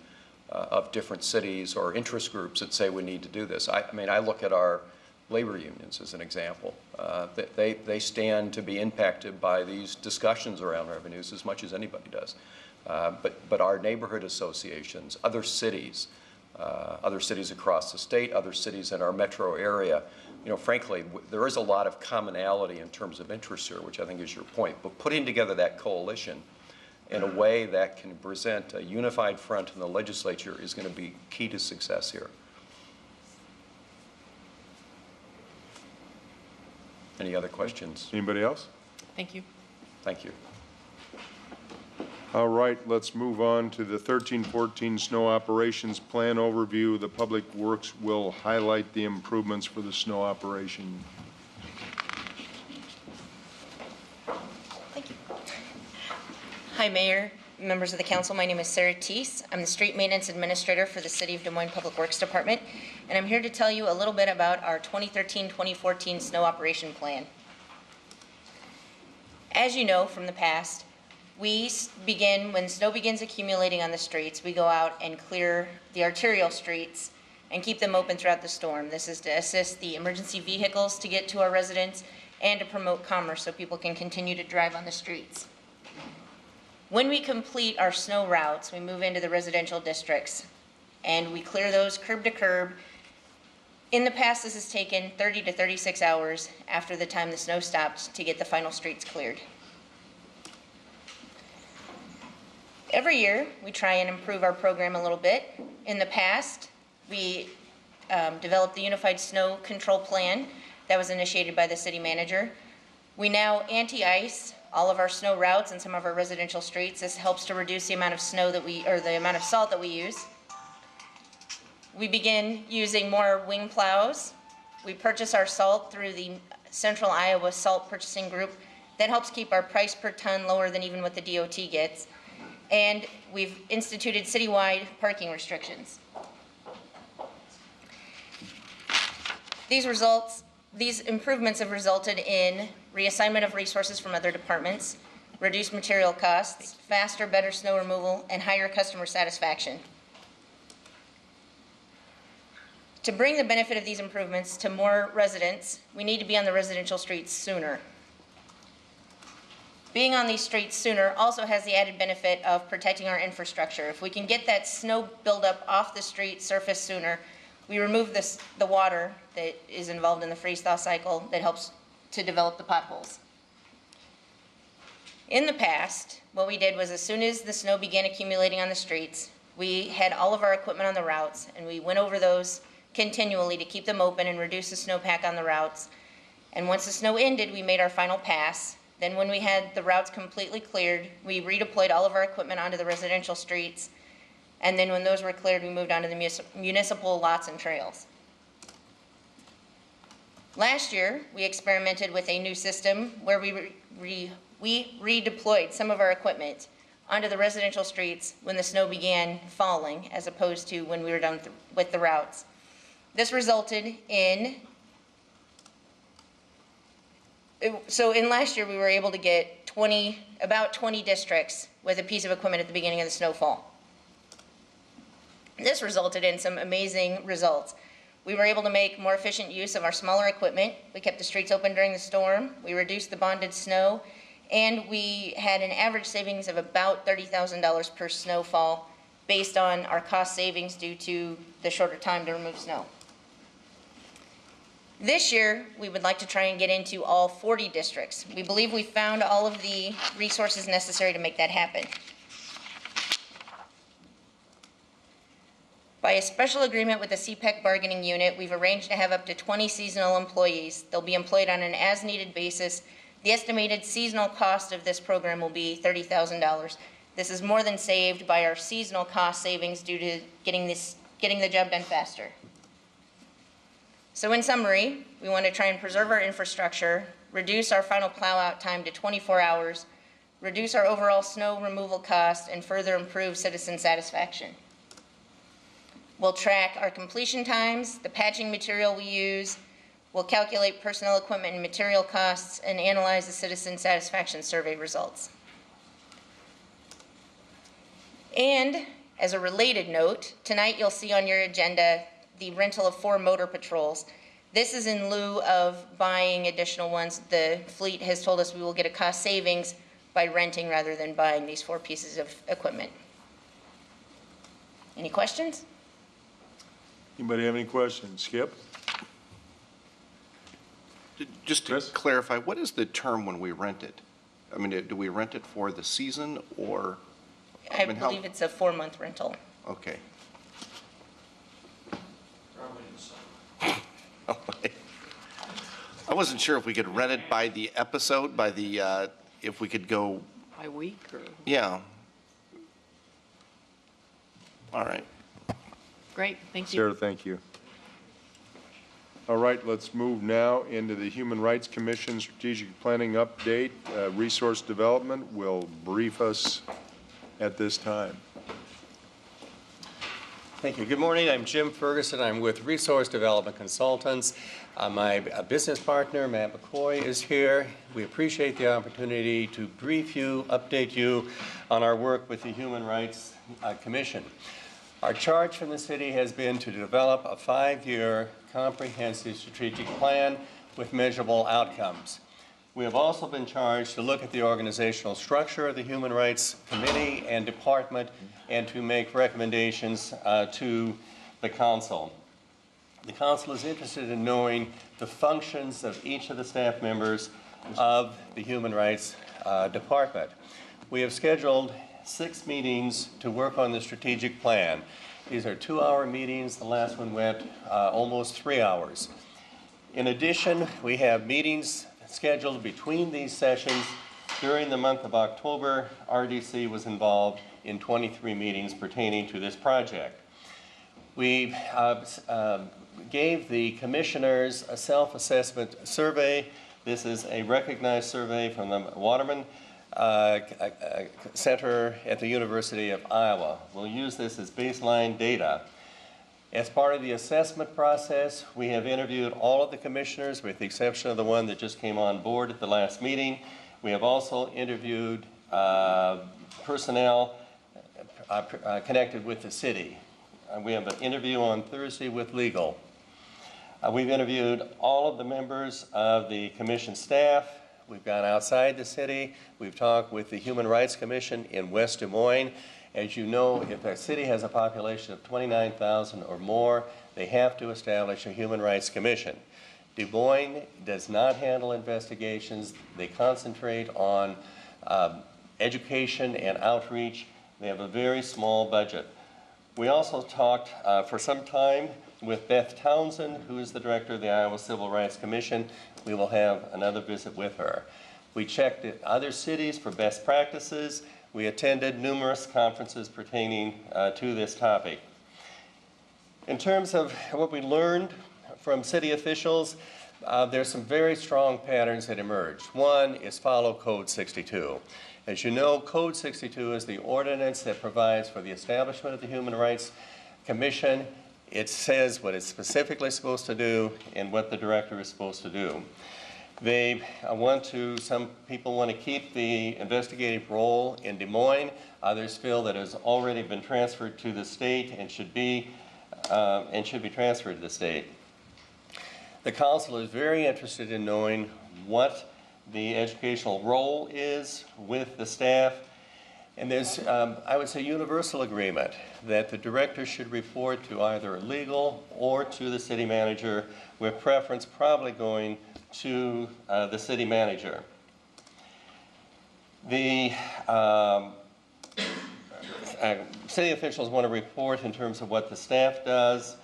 of different cities or interest groups that say we need to do this. I mean, I look at our labor unions as an example. They stand to be impacted by these discussions around revenues as much as anybody does. But our neighborhood associations, other cities across the state, other cities in our metro area, you know, frankly, there is a lot of commonality in terms of interests here, which I think is your point. But putting together that coalition in a way that can present a unified front in the legislature is going to be key to success here. Any other questions? Anybody else? Thank you. Thank you. All right, let's move on to the 13-14 snow operations plan overview. The Public Works will highlight the improvements for the snow operation. Thank you. Hi, Mayor, members of the council. My name is Sarah Teese. I'm the Street Maintenance Administrator for the City of Des Moines Public Works Department, and I'm here to tell you a little bit about our 2013-2014 snow operation plan. As you know from the past, we begin, when snow begins accumulating on the streets, we go out and clear the arterial streets and keep them open throughout the storm. This is to assist the emergency vehicles to get to our residents and to promote commerce so people can continue to drive on the streets. When we complete our snow routes, we move into the residential districts and we clear those curb to curb. In the past, this has taken 30 to 36 hours after the time the snow stopped to get the final streets cleared. Every year, we try and improve our program a little bit. In the past, we developed the Unified Snow Control Plan that was initiated by the city manager. We now anti-ice all of our snow routes and some of our residential streets. This helps to reduce the amount of snow that the amount of salt that we use. We begin using more wing plows. We purchase our salt through the Central Iowa Salt Purchasing Group. That helps keep our price per ton lower than even what the DOT gets. And we've instituted citywide parking restrictions. These improvements have resulted in reassignment of resources from other departments, reduced material costs, faster, better snow removal, and higher customer satisfaction. To bring the benefit of these improvements to more residents, we need to be on the residential streets sooner. Being on these streets sooner also has the added benefit of protecting our infrastructure. If we can get that snow buildup off the street surface sooner, we remove the water that is involved in the freeze-thaw cycle that helps to develop the potholes. In the past, what we did was as soon as the snow began accumulating on the streets, we had all of our equipment on the routes and we went over those continually to keep them open and reduce the snowpack on the routes. And once the snow ended, we made our final pass Then when we had the routes completely cleared, we redeployed all of our equipment onto the residential streets. And then when those were cleared, we moved onto the municipal lots and trails. Last year, we experimented with a new system where we redeployed some of our equipment onto the residential streets when the snow began falling, as opposed to when we were done with the routes. This resulted in, so in last year, we were able to get about 20 districts with a piece of equipment at the beginning of the snowfall. This resulted in some amazing results. We were able to make more efficient use of our smaller equipment. We kept the streets open during the storm. We reduced the bonded snow. And we had an average savings of about $30,000 per snowfall based on our cost savings due to the shorter time to remove snow. This year, we would like to try and get into all 40 districts. We believe we found all of the resources necessary to make that happen. By a special agreement with the CPEC bargaining unit, we've arranged to have up to 20 seasonal employees. They'll be employed on an as-needed basis. The estimated seasonal cost of this program will be $30,000. This is more than saved by our seasonal cost savings due to getting the job done faster. So in summary, we want to try and preserve our infrastructure, reduce our final plow out time to 24 hours, reduce our overall snow removal cost, and further improve citizen satisfaction. We'll track our completion times, the patching material we use. We'll calculate personnel, equipment, and material costs, and analyze the citizen satisfaction survey results. And as a related note, tonight you'll see on your agenda the rental of 4 motor patrols. This is in lieu of buying additional ones. The fleet has told us we will get a cost savings by renting rather than buying these 4 pieces of equipment. Any questions? Anybody have any questions? Skip? Just to Chris? clarify, what is the term when we rent it? I mean, do we rent it for the season or? I mean, believe it's a 4-month rental. Okay. I wasn't sure if we could rent it by the episode, by the, if we could go, By week or? yeah. All right. Great, thank you. Sarah, thank you. All right, let's move now into the Human Rights Commission Strategic Planning Update. Resource Development will brief us at this time. Thank you. Good morning. I'm Jim Ferguson. I'm with Resource Development Consultants. My business partner, Matt McCoy, is here. We appreciate the opportunity to brief you, update you on our work with the Human Rights Commission. Our charge from the city has been to develop a 5-year comprehensive strategic plan with measurable outcomes. We have also been charged to look at the organizational structure of the Human Rights Committee and Department and to make recommendations to the Council. The Council is interested in knowing the functions of each of the staff members of the Human Rights Department. We have scheduled 6 meetings to work on the strategic plan. These are 2-hour meetings. The last one went almost 3 hours. In addition, we have meetings scheduled between these sessions. During the month of October, RDC was involved in 23 meetings pertaining to this project. We gave the commissioners a self-assessment survey. This is a recognized survey from the Waterman Center at the University of Iowa. We'll use this as baseline data. As part of the assessment process, we have interviewed all of the commissioners with the exception of the one that just came on board at the last meeting. We have also interviewed personnel connected with the city. We have an interview on Thursday with legal. We've interviewed all of the members of the commission staff. We've gone outside the city. We've talked with the Human Rights Commission in West Des Moines. As you know, if a city has a population of 29,000 or more, they have to establish a Human Rights Commission. Des Moines does not handle investigations. They concentrate on education and outreach. They have a very small budget. We also talked for some time with Beth Townsend, who is the director of the Iowa Civil Rights Commission. We will have another visit with her. We checked at other cities for best practices. We attended numerous conferences pertaining to this topic. In terms of what we learned from city officials, there's some very strong patterns that emerged. One is follow Code 62. As you know, Code 62 is the ordinance that provides for the establishment of the Human Rights Commission. It says what it's specifically supposed to do and what the director is supposed to do. Some people want to keep the investigative role in Des Moines. Others feel that it has already been transferred to the state and should be transferred to the state. The council is very interested in knowing what the educational role is with the staff. And there's, I would say, universal agreement that the director should report to either legal or to the city manager, with preference probably going to the city manager. The city officials want to report in terms of what the staff does,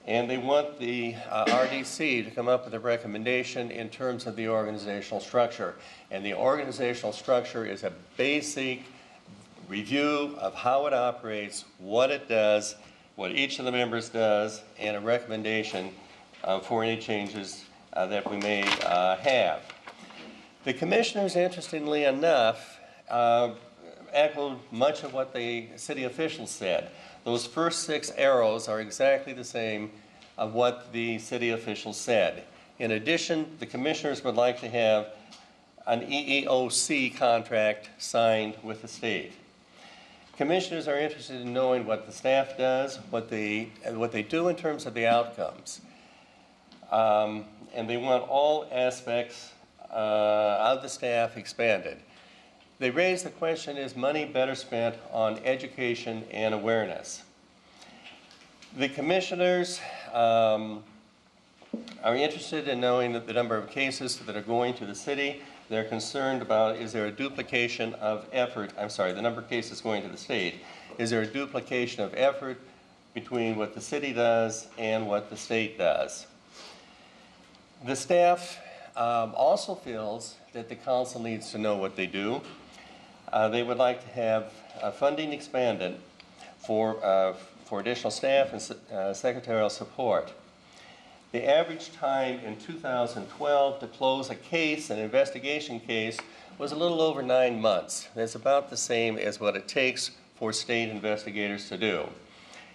and they want the RDC to come up with a recommendation in terms of the organizational structure. And the organizational structure is a basic review of how it operates, what it does, what each of the members does, and a recommendation for any changes that we may have. The commissioners, interestingly enough, echoed much of what the city officials said. Those first 6 arrows are exactly the same of what the city officials said. In addition, the commissioners would like to have an EEOC contract signed with the state. Commissioners are interested in knowing what the staff does, what they do in terms of the outcomes. And they want all aspects of the staff expanded. They raise the question, is money better spent on education and awareness? The commissioners are interested in knowing the number of cases that are going to the city. They're concerned about, is there a duplication of effort, the number of cases going to the state. Is there a duplication of effort between what the city does and what the state does? The staff also feels that the council needs to know what they do. They would like to have funding expanded for additional staff and secretarial support. The average time in 2012 to close a case, an investigation case, was a little over 9 months. That's about the same as what it takes for state investigators to do.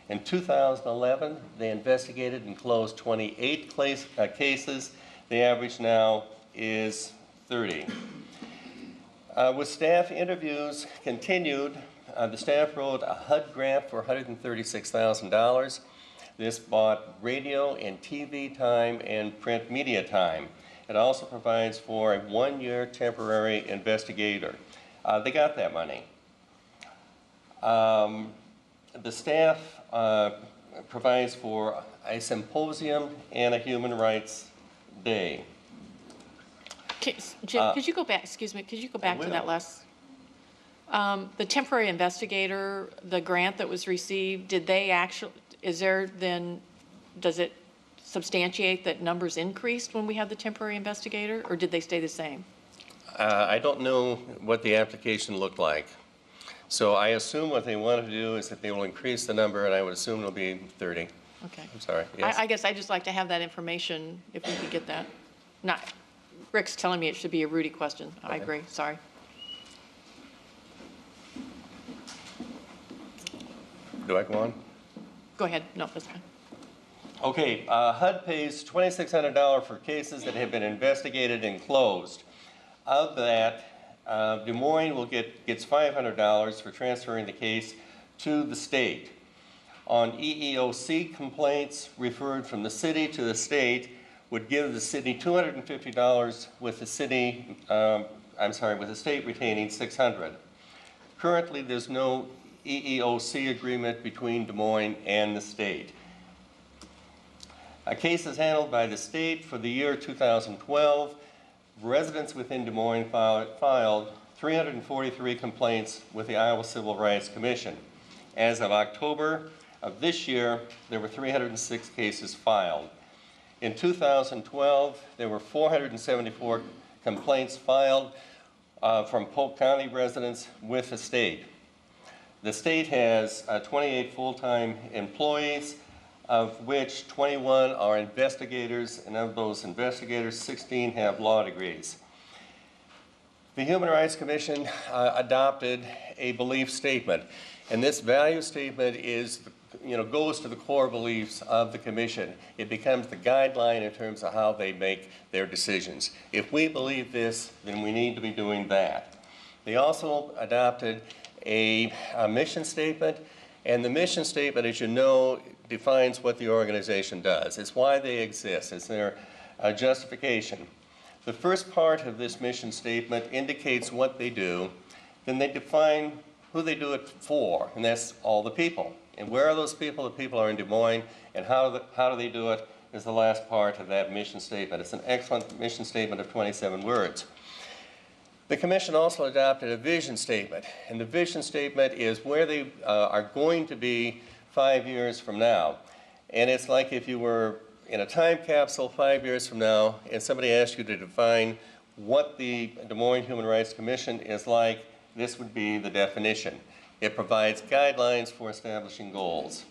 In 2011, they investigated and closed 28 cases. The average now is 30. With staff interviews continued, the staff wrote a HUD grant for $136,000. This bought radio and TV time and print media time. It also provides for a 1-year temporary investigator. They got that money. The staff provides for a symposium and a human rights day. Jim, could you go back, excuse me, could you go back to that last? The temporary investigator, the grant that was received, did they actually, does it substantiate that numbers increased when we had the temporary investigator, or did they stay the same? I don't know what the application looked like. So I assume what they want to do is that they will increase the number, and I would assume it'll be 30. Okay. I'm sorry, yes. I guess I'd just like to have that information, if we could get that. Rick's telling me it should be a Rudy question. Okay. I agree, sorry. Do I go on? Go ahead, no, that's fine. Okay, HUD pays $2,600 for cases that have been investigated and closed. Of that, Des Moines gets $500 for transferring the case to the state. On EEOC complaints referred from the city to the state would give the city $250 with the state retaining $600. Currently, there's no EEOC agreement between Des Moines and the state. A case is handled by the state for the year 2012. Residents within Des Moines filed 343 complaints with the Iowa Civil Rights Commission. As of October of this year, there were 306 cases filed. In 2012, there were 474 complaints filed from Polk County residents with the state. The state has 28 full-time employees, of which 21 are investigators, and of those investigators, 16 have law degrees. The Human Rights Commission adopted a belief statement, and this value statement is, goes to the core beliefs of the commission. It becomes the guideline in terms of how they make their decisions. If we believe this, then we need to be doing that. They also adopted a mission statement, and the mission statement, as you know, defines what the organization does. It's why they exist. It's their justification. The first part of this mission statement indicates what they do. Then they define who they do it for, and that's all the people. And where are those people? The people are in Des Moines, and how do they do it is the last part of that mission statement. It's an excellent mission statement of 27 words. The commission also adopted a vision statement, and the vision statement is where they are going to be 5 years from now. And it's like if you were in a time capsule 5 years from now, and somebody asked you to define what the Des Moines Human Rights Commission is like, this would be the definition. It provides guidelines for establishing goals.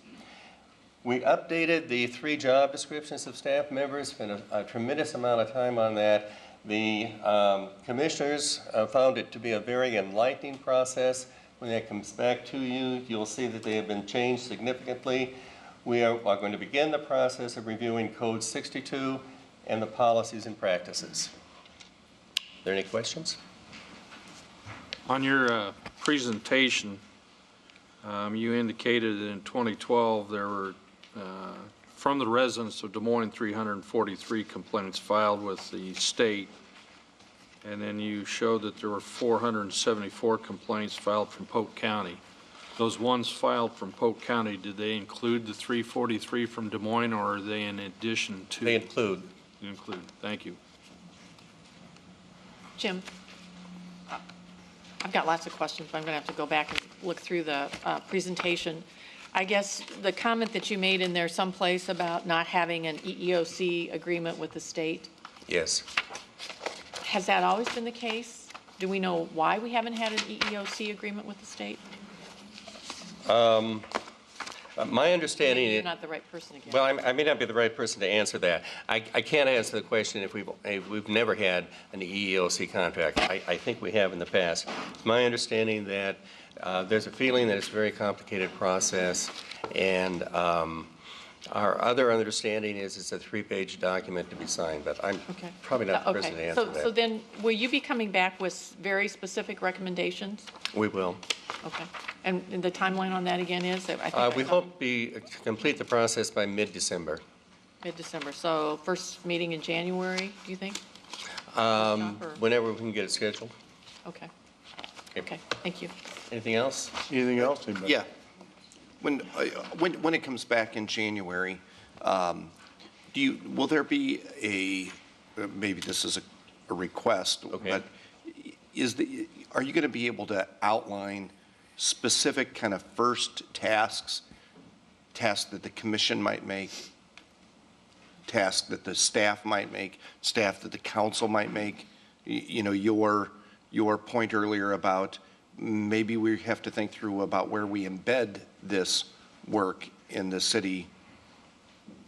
We updated the 3 job descriptions of staff members, spent a tremendous amount of time on that. The commissioners found it to be a very enlightening process. When that comes back to you, you'll see that they have been changed significantly. We are going to begin the process of reviewing Code 62 and the policies and practices. Are there any questions? On your presentation, you indicated that in 2012 there were, from the residents of Des Moines, 343 complaints filed with the state, and then you showed that there were 474 complaints filed from Polk County. Those ones filed from Polk County, did they include the 343 from Des Moines, or are they in addition to? They include. Include. Thank you. Jim, I've got lots of questions, but I'm going to have to go back and look through the presentation. I guess the comment that you made in there someplace about not having an EEOC agreement with the state, Yes. has that always been the case? Do we know why we haven't had an EEOC agreement with the state? My understanding Maybe is... you're not the right person again. Well, I may not be the right person to answer that. I can't answer the question if we've never had an EEOC contract. I think we have in the past. It's my understanding that there's a feeling that it's a very complicated process, and our other understanding is it's a 3-page document to be signed, but I'm probably not the person to answer that. So then, will you be coming back with very specific recommendations? We will. Okay. And the timeline on that again is? I think We hope to complete the process by mid-December. Mid-December. So first meeting in January, do you think? Whenever we can get it scheduled. Okay. Okay, thank you. Anything else? Anything else? Anybody? Yeah. When it comes back in January, will there be maybe this is a request, but are you going to be able to outline specific kind of first tasks that the commission might make, tasks that the staff might make, staff that the council might make? Your point earlier about maybe we have to think through about where we embed this work in the city.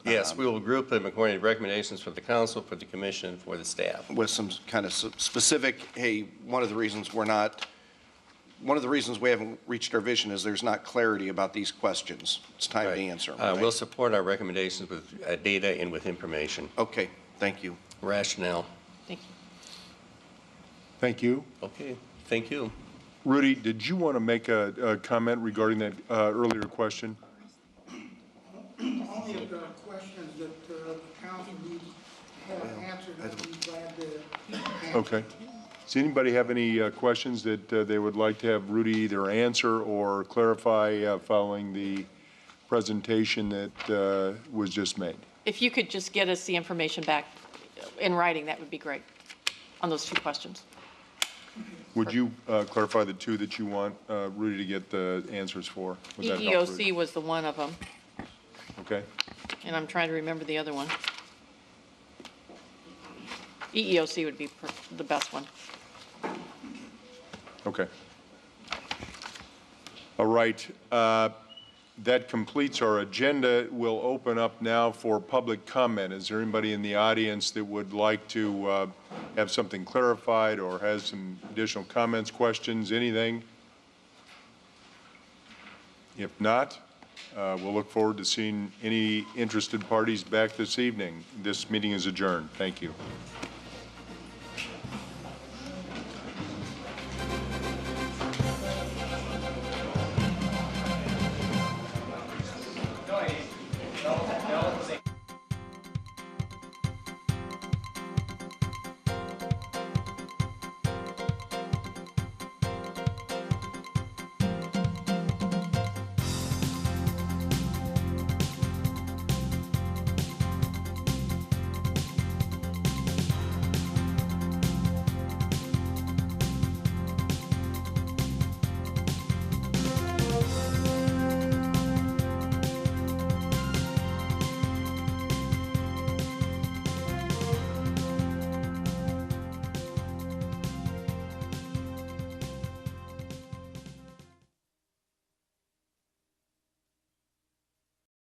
Yes, we will group them according to recommendations for the council, for the commission, for the staff. With some kind of specific, hey, one of the reasons we haven't reached our vision is there's not clarity about these questions. It's time to answer them. Right? We'll support our recommendations with data and with information. Okay, thank you. Rationale. Thank you. Thank you. Okay, thank you. Rudy, did you want to make a comment regarding that earlier question? Only if there are questions that the council needs to have answered, I'd be glad to answer. Okay. Does anybody have any questions that they would like to have Rudy either answer or clarify following the presentation that was just made? If you could just get us the information back in writing, that would be great on those 2 questions. Would you clarify the 2 that you want Rudy to get the answers for? Would that help, Rudy? EEOC was the one of them, Okay. and I'm trying to remember the other one. EEOC would be the best one. Okay. All right. That completes our agenda. We'll open up now for public comment. Is there anybody in the audience that would like to have something clarified or has some additional comments, questions, anything? If not, we'll look forward to seeing any interested parties back this evening. This meeting is adjourned. Thank you.